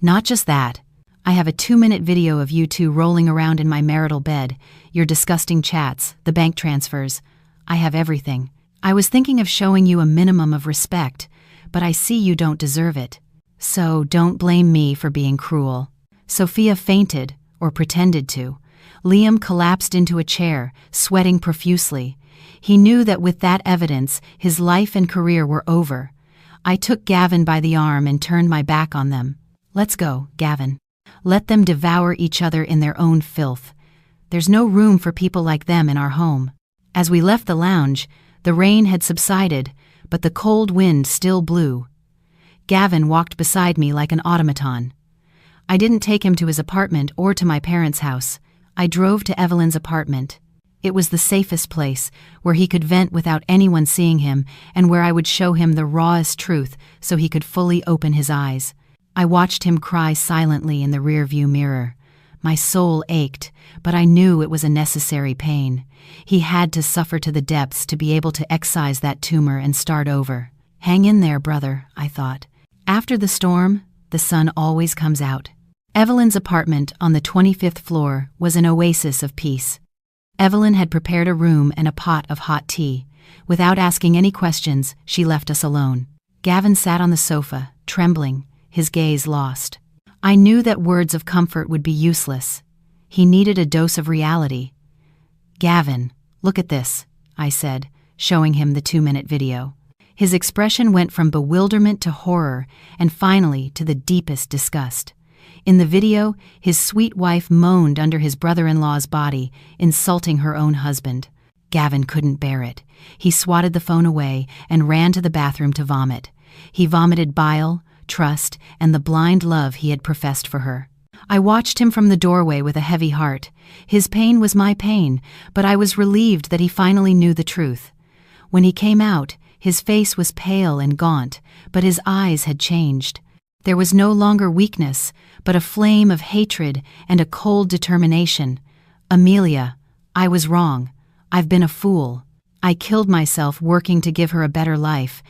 "Not just that. I have a 2-minute video of you two rolling around in my marital bed, your disgusting chats, the bank transfers. I have everything. I was thinking of showing you a minimum of respect, but I see you don't deserve it. So don't blame me for being cruel." Sophia fainted, or pretended to. Liam collapsed into a chair, sweating profusely. He knew that with that evidence, his life and career were over. I took Gavin by the arm and turned my back on them. "Let's go, Gavin. Let them devour each other in their own filth. There's no room for people like them in our home." As we left the lounge, the rain had subsided, but the cold wind still blew. Gavin walked beside me like an automaton. I didn't take him to his apartment or to my parents' house. I drove to Evelyn's apartment. It was the safest place, where he could vent without anyone seeing him, and where I would show him the rawest truth so he could fully open his eyes. I watched him cry silently in the rearview mirror. My soul ached, but I knew it was a necessary pain. He had to suffer to the depths to be able to excise that tumor and start over. "Hang in there, brother," I thought. After the storm, the sun always comes out. Evelyn's apartment on the 25th floor was an oasis of peace. Evelyn had prepared a room and a pot of hot tea. Without asking any questions, she left us alone. Gavin sat on the sofa, trembling, his gaze lost. I knew that words of comfort would be useless. He needed a dose of reality. "Gavin, look at this," I said, showing him the 2-minute video. His expression went from bewilderment to horror, and finally to the deepest disgust. In the video, his sweet wife moaned under his brother-in-law's body, insulting her own husband. Gavin couldn't bear it. He swatted the phone away and ran to the bathroom to vomit. He vomited bile, trust, and the blind love he had professed for her. I watched him from the doorway with a heavy heart. His pain was my pain, but I was relieved that he finally knew the truth. When he came out, his face was pale and gaunt, but his eyes had changed. There was no longer weakness, but a flame of hatred and a cold determination. "Amelia, I was wrong. I've been a fool. I killed myself working to give her a better life,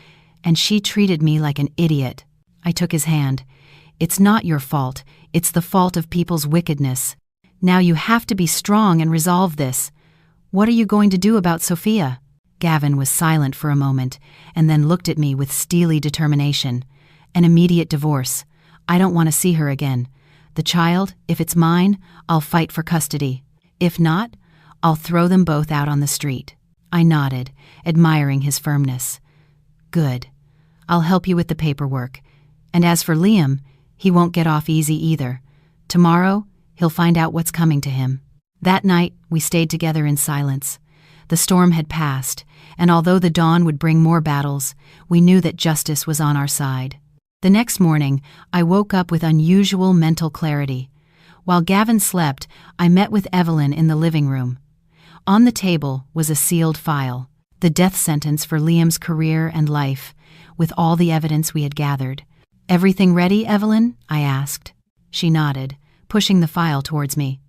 and she treated me like an idiot." I took his hand. "It's not your fault. It's the fault of people's wickedness. Now you have to be strong and resolve this. What are you going to do about Sophia?" Gavin was silent for a moment and then looked at me with steely determination. An immediate divorce. I don't want to see her again. The child, if it's mine, I'll fight for custody. If not, I'll throw them both out on the street. I nodded, admiring his firmness. Good. I'll help you with the paperwork. And as for Liam, he won't get off easy either. Tomorrow, he'll find out what's coming to him. That night, we stayed together in silence. The storm had passed, and although the dawn would bring more battles, we knew that justice was on our side. The next morning, I woke up with unusual mental clarity. While Gavin slept, I met with Evelyn in the living room. On the table was a sealed file, the death sentence for Liam's career and life, with all the evidence we had gathered. "Everything ready, Evelyn?" I asked. She nodded, pushing the file towards me.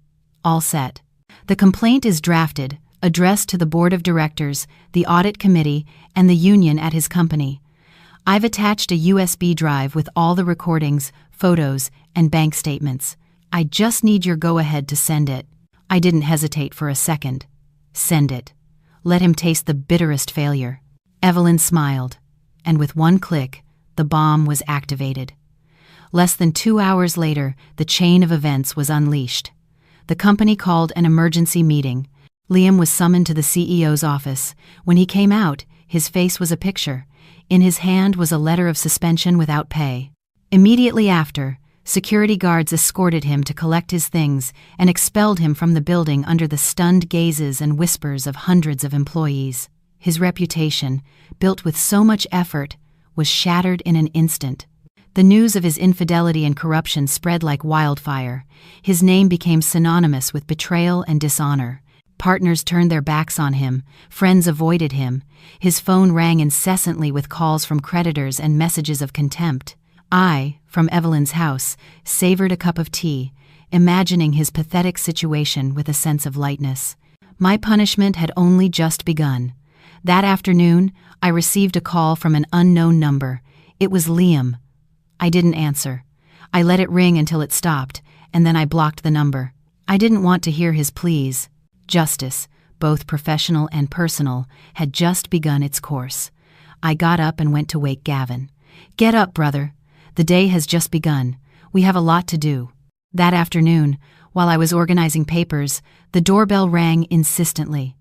"All set. The complaint is drafted, addressed to the board of directors, the audit committee, and the union at his company. I've attached a USB drive with all the recordings, photos, and bank statements. I just need your go-ahead to send it." I didn't hesitate for a second. Send it. Let him taste the bitterest failure. Evelyn smiled, and with one click, the bomb was activated. Less than 2 hours later, the chain of events was unleashed. The company called an emergency meeting. Liam was summoned to the CEO's office. When he came out, his face was a picture. In his hand was a letter of suspension without pay. Immediately after, security guards escorted him to collect his things and expelled him from the building under the stunned gazes and whispers of hundreds of employees. His reputation, built with so much effort, was shattered in an instant. The news of his infidelity and corruption spread like wildfire. His name became synonymous with betrayal and dishonor. Partners turned their backs on him, friends avoided him. His phone rang incessantly with calls from creditors and messages of contempt. I, from Evelyn's house, savored a cup of tea, imagining his pathetic situation with a sense of lightness. My punishment had only just begun. That afternoon, I received a call from an unknown number. It was Liam. I didn't answer. I let it ring until it stopped, and then I blocked the number. I didn't want to hear his pleas. Justice, both professional and personal, had just begun its course. I got up and went to wake Gavin. "Get up, brother. The day has just begun. We have a lot to do." That afternoon, while I was organizing papers, the doorbell rang insistently.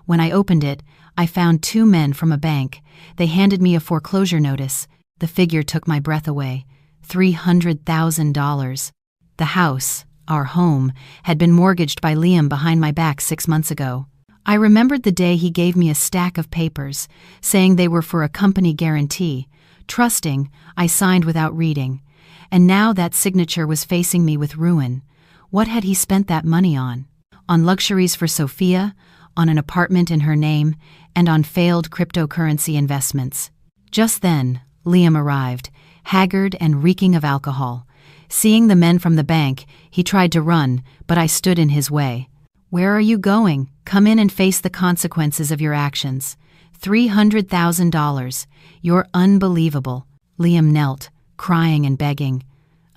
When I opened it, I found 2 men from a bank. They handed me a foreclosure notice. The figure took my breath away. $300,000. The house, our home, had been mortgaged by Liam behind my back 6 months ago. I remembered the day he gave me a stack of papers, saying they were for a company guarantee. Trusting, I signed without reading. And now that signature was facing me with ruin. What had he spent that money on? On luxuries for Sophia, on an apartment in her name, and on failed cryptocurrency investments. Just then, Liam arrived, haggard and reeking of alcohol. Seeing the men from the bank, he tried to run, but I stood in his way. "Where are you going? Come in and face the consequences of your actions. $300,000. You're unbelievable." Liam knelt, crying and begging.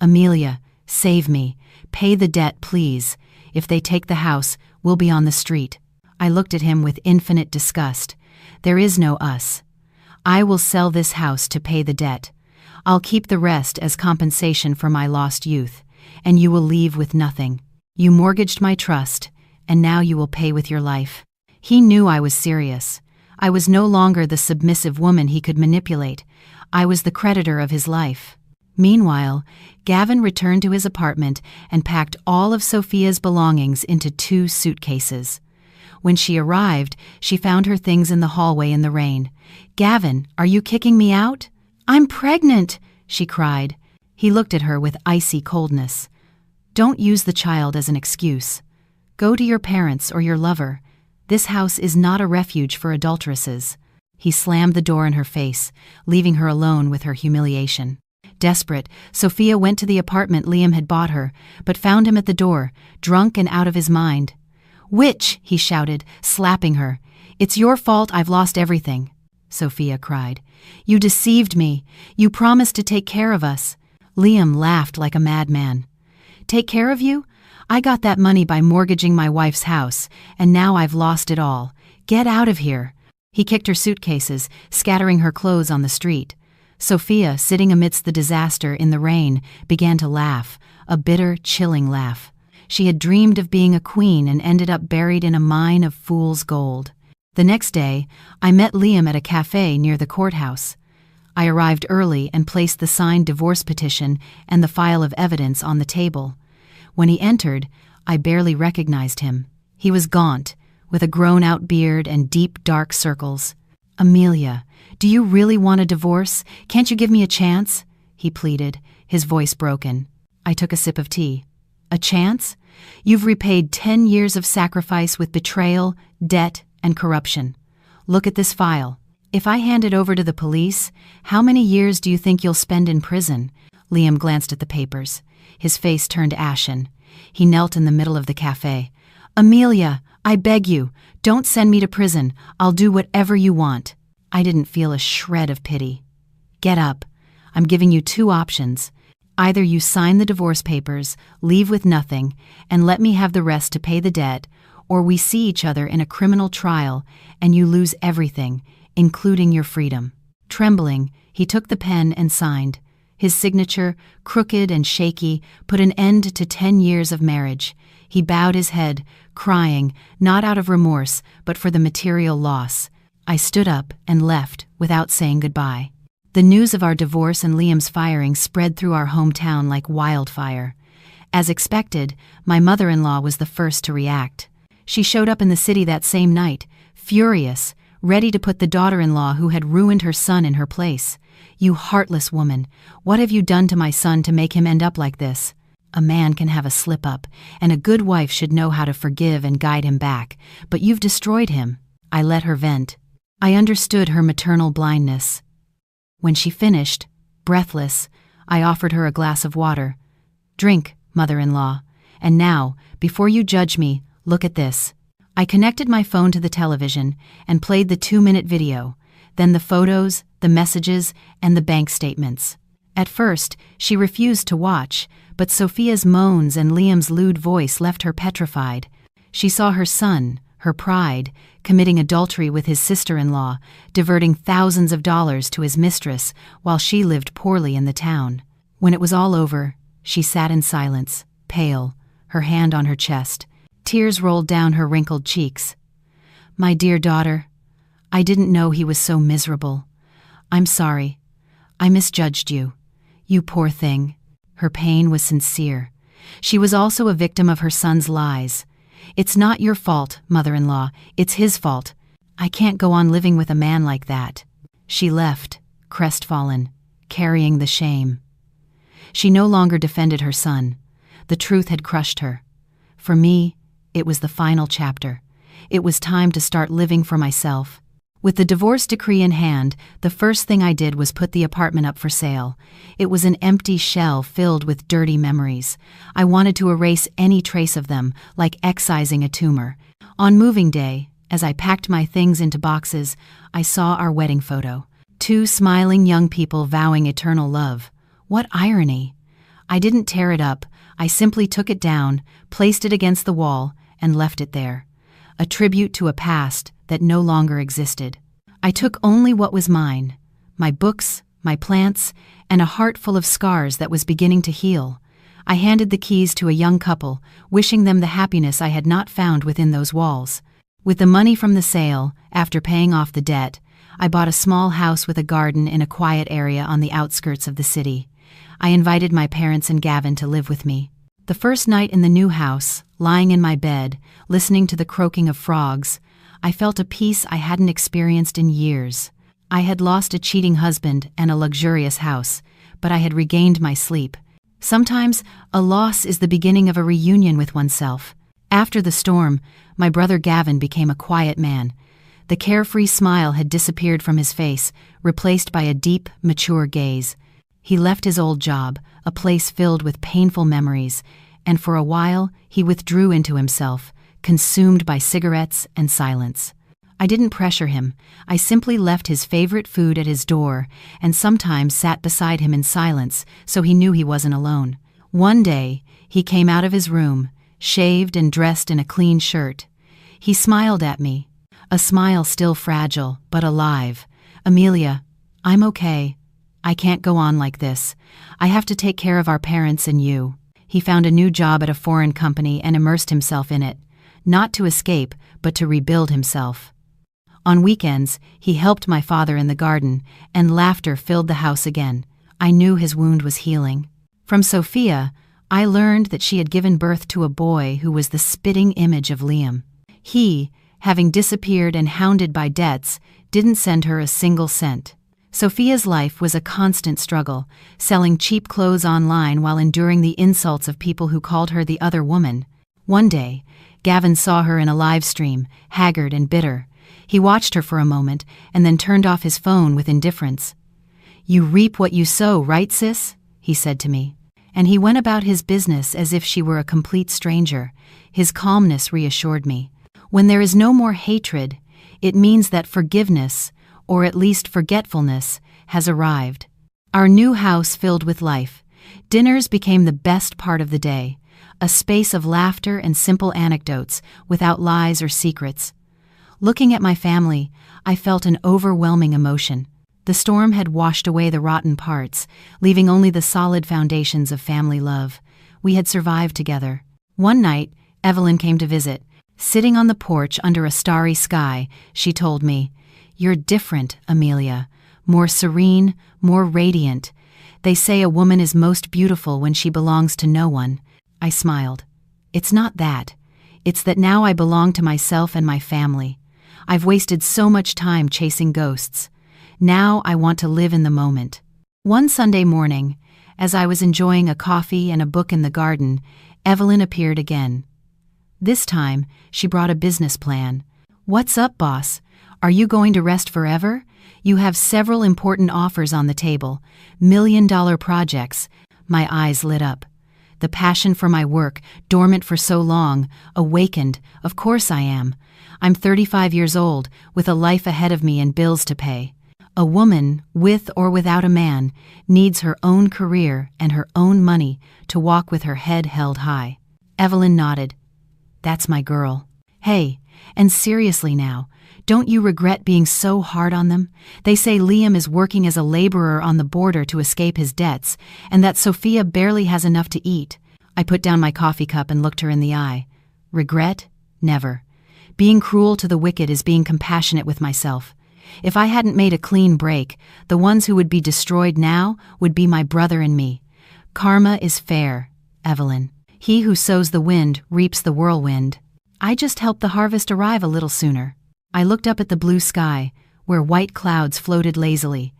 "Amelia, save me. Pay the debt, please. If they take the house, we'll be on the street." I looked at him with infinite disgust. "There is no us. I will sell this house to pay the debt. I'll keep the rest as compensation for my lost youth, and you will leave with nothing. You mortgaged my trust, and now you will pay with your life." He knew I was serious. I was no longer the submissive woman he could manipulate. I was the creditor of his life. Meanwhile, Gavin returned to his apartment and packed all of Sophia's belongings into 2 suitcases. When she arrived, she found her things in the hallway in the rain. "Gavin, are you kicking me out?" "I'm pregnant," she cried. He looked at her with icy coldness. "Don't use the child as an excuse. Go to your parents or your lover. This house is not a refuge for adulteresses." He slammed the door in her face, leaving her alone with her humiliation. Desperate, Sophia went to the apartment Liam had bought her, but found him at the door, drunk and out of his mind. "Witch!" he shouted, slapping her. "It's your fault I've lost everything," Sophia cried. "You deceived me. You promised to take care of us." Liam laughed like a madman. "Take care of you? I got that money by mortgaging my wife's house, and now I've lost it all. Get out of here." He kicked her suitcases, scattering her clothes on the street. Sophia, sitting amidst the disaster in the rain, began to laugh, a bitter, chilling laugh. She had dreamed of being a queen and ended up buried in a mine of fool's gold. The next day, I met Liam at a cafe near the courthouse. I arrived early and placed the signed divorce petition and the file of evidence on the table. When he entered, I barely recognized him. He was gaunt, with a grown-out beard and deep, dark circles. "Amelia, do you really want a divorce? Can't you give me a chance?" he pleaded, his voice broken. I took a sip of tea. "A chance? You've repaid 10 years of sacrifice with betrayal, debt, and corruption. Look at this file. If I hand it over to the police, how many years do you think you'll spend in prison?" Liam glanced at the papers. His face turned ashen. He knelt in the middle of the cafe. "Amelia, I beg you, don't send me to prison. I'll do whatever you want." I didn't feel a shred of pity. "Get up. I'm giving you 2 options. Either you sign the divorce papers, leave with nothing, and let me have the rest to pay the debt, or we see each other in a criminal trial and you lose everything, including your freedom." Trembling, he took the pen and signed. His signature, crooked and shaky, put an end to 10 years of marriage. He bowed his head, crying, not out of remorse, but for the material loss. I stood up and left without saying goodbye. The news of our divorce and Liam's firing spread through our hometown like wildfire. As expected, my mother-in-law was the first to react. She showed up in the city that same night, furious, ready to put the daughter-in-law who had ruined her son in her place. "You heartless woman, what have you done to my son to make him end up like this? A man can have a slip-up, and a good wife should know how to forgive and guide him back, but you've destroyed him." I let her vent. I understood her maternal blindness. When she finished, breathless, I offered her a glass of water. "Drink, mother-in-law. And now, before you judge me, look at this." I connected my phone to the television and played the 2-minute video, then the photos, the messages, and the bank statements. At first, she refused to watch, but Sophia's moans and Liam's lewd voice left her petrified. She saw her son, her pride, committing adultery with his sister-in-law, diverting thousands of dollars to his mistress while she lived poorly in the town. When it was all over, she sat in silence, pale, her hand on her chest. Tears rolled down her wrinkled cheeks. "My dear daughter, I didn't know he was so miserable. I'm sorry. I misjudged you. You poor thing." Her pain was sincere. She was also a victim of her son's lies. "It's not your fault, mother-in-law. It's his fault. I can't go on living with a man like that." She left, crestfallen, carrying the shame. She no longer defended her son. The truth had crushed her. For me, it was the final chapter. It was time to start living for myself. With the divorce decree in hand, the first thing I did was put the apartment up for sale. It was an empty shell filled with dirty memories. I wanted to erase any trace of them, like excising a tumor. On moving day, as I packed my things into boxes, I saw our wedding photo. 2 smiling young people vowing eternal love. What irony! I didn't tear it up. I simply took it down, placed it against the wall, and left it there. A tribute to a past that no longer existed. I took only what was mine, my books, my plants, and a heart full of scars that was beginning to heal. I handed the keys to a young couple, wishing them the happiness I had not found within those walls. With the money from the sale, after paying off the debt, I bought a small house with a garden in a quiet area on the outskirts of the city. I invited my parents and Gavin to live with me. The first night in the new house, lying in my bed, listening to the croaking of frogs, I felt a peace I hadn't experienced in years. I had lost a cheating husband and a luxurious house, but I had regained my sleep. Sometimes, a loss is the beginning of a reunion with oneself. After the storm, my brother Gavin became a quiet man. The carefree smile had disappeared from his face, replaced by a deep, mature gaze. He left his old job, a place filled with painful memories, and for a while he withdrew into himself, consumed by cigarettes and silence. I didn't pressure him. I simply left his favorite food at his door and sometimes sat beside him in silence so he knew he wasn't alone. One day, he came out of his room, shaved and dressed in a clean shirt. He smiled at me, a smile still fragile, but alive. "Amelia, I'm okay. I can't go on like this. I have to take care of our parents and you." He found a new job at a foreign company and immersed himself in it, not to escape, but to rebuild himself. On weekends, he helped my father in the garden, and laughter filled the house again. I knew his wound was healing. From Sophia, I learned that she had given birth to a boy who was the spitting image of Liam. He, having disappeared and hounded by debts, didn't send her a single cent. Sophia's life was a constant struggle, selling cheap clothes online while enduring the insults of people who called her the other woman. One day, Gavin saw her in a live stream, haggard and bitter. He watched her for a moment and then turned off his phone with indifference. "You reap what you sow, right, sis?" he said to me. And he went about his business as if she were a complete stranger. His calmness reassured me. When there is no more hatred, it means that forgiveness, or at least forgetfulness, has arrived. Our new house filled with life. Dinners became the best part of the day, a space of laughter and simple anecdotes without lies or secrets. Looking at my family, I felt an overwhelming emotion. The storm had washed away the rotten parts, leaving only the solid foundations of family love. We had survived together. One night, Evelyn came to visit. Sitting on the porch under a starry sky, she told me, "You're different, Amelia. More serene, more radiant. They say a woman is most beautiful when she belongs to no one." I smiled. "It's not that. It's that now I belong to myself and my family. I've wasted so much time chasing ghosts. Now I want to live in the moment." One Sunday morning, as I was enjoying a coffee and a book in the garden, Evelyn appeared again. This time, she brought a business plan. "What's up, boss? Are you going to rest forever? You have several important offers on the table, million-dollar projects." My eyes lit up. The passion for my work, dormant for so long, awakened. Of course I am. I'm 35 years old, with a life ahead of me and bills to pay. A woman, with or without a man, needs her own career and her own money to walk with her head held high. Evelyn nodded. "That's my girl." "Hey, and seriously now, don't you regret being so hard on them? They say Liam is working as a laborer on the border to escape his debts, and that Sophia barely has enough to eat." I put down my coffee cup and looked her in the eye. Regret? Never. Being cruel to the wicked is being compassionate with myself. If I hadn't made a clean break, the ones who would be destroyed now would be my brother and me. Karma is fair, Evelyn. He who sows the wind reaps the whirlwind. I just helped the harvest arrive a little sooner. I looked up at the blue sky, where white clouds floated lazily.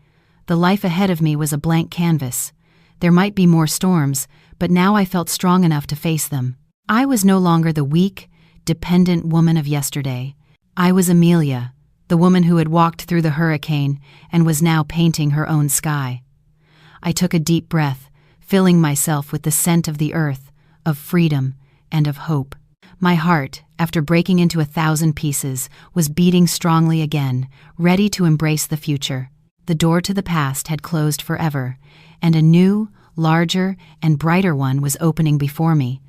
The life ahead of me was a blank canvas. There might be more storms, but now I felt strong enough to face them. I was no longer the weak, dependent woman of yesterday. I was Amelia, the woman who had walked through the hurricane and was now painting her own sky. I took a deep breath, filling myself with the scent of the earth, of freedom, and of hope. My heart, after breaking into 1,000 pieces, was beating strongly again, ready to embrace the future. The door to the past had closed forever, and a new, larger, and brighter one was opening before me.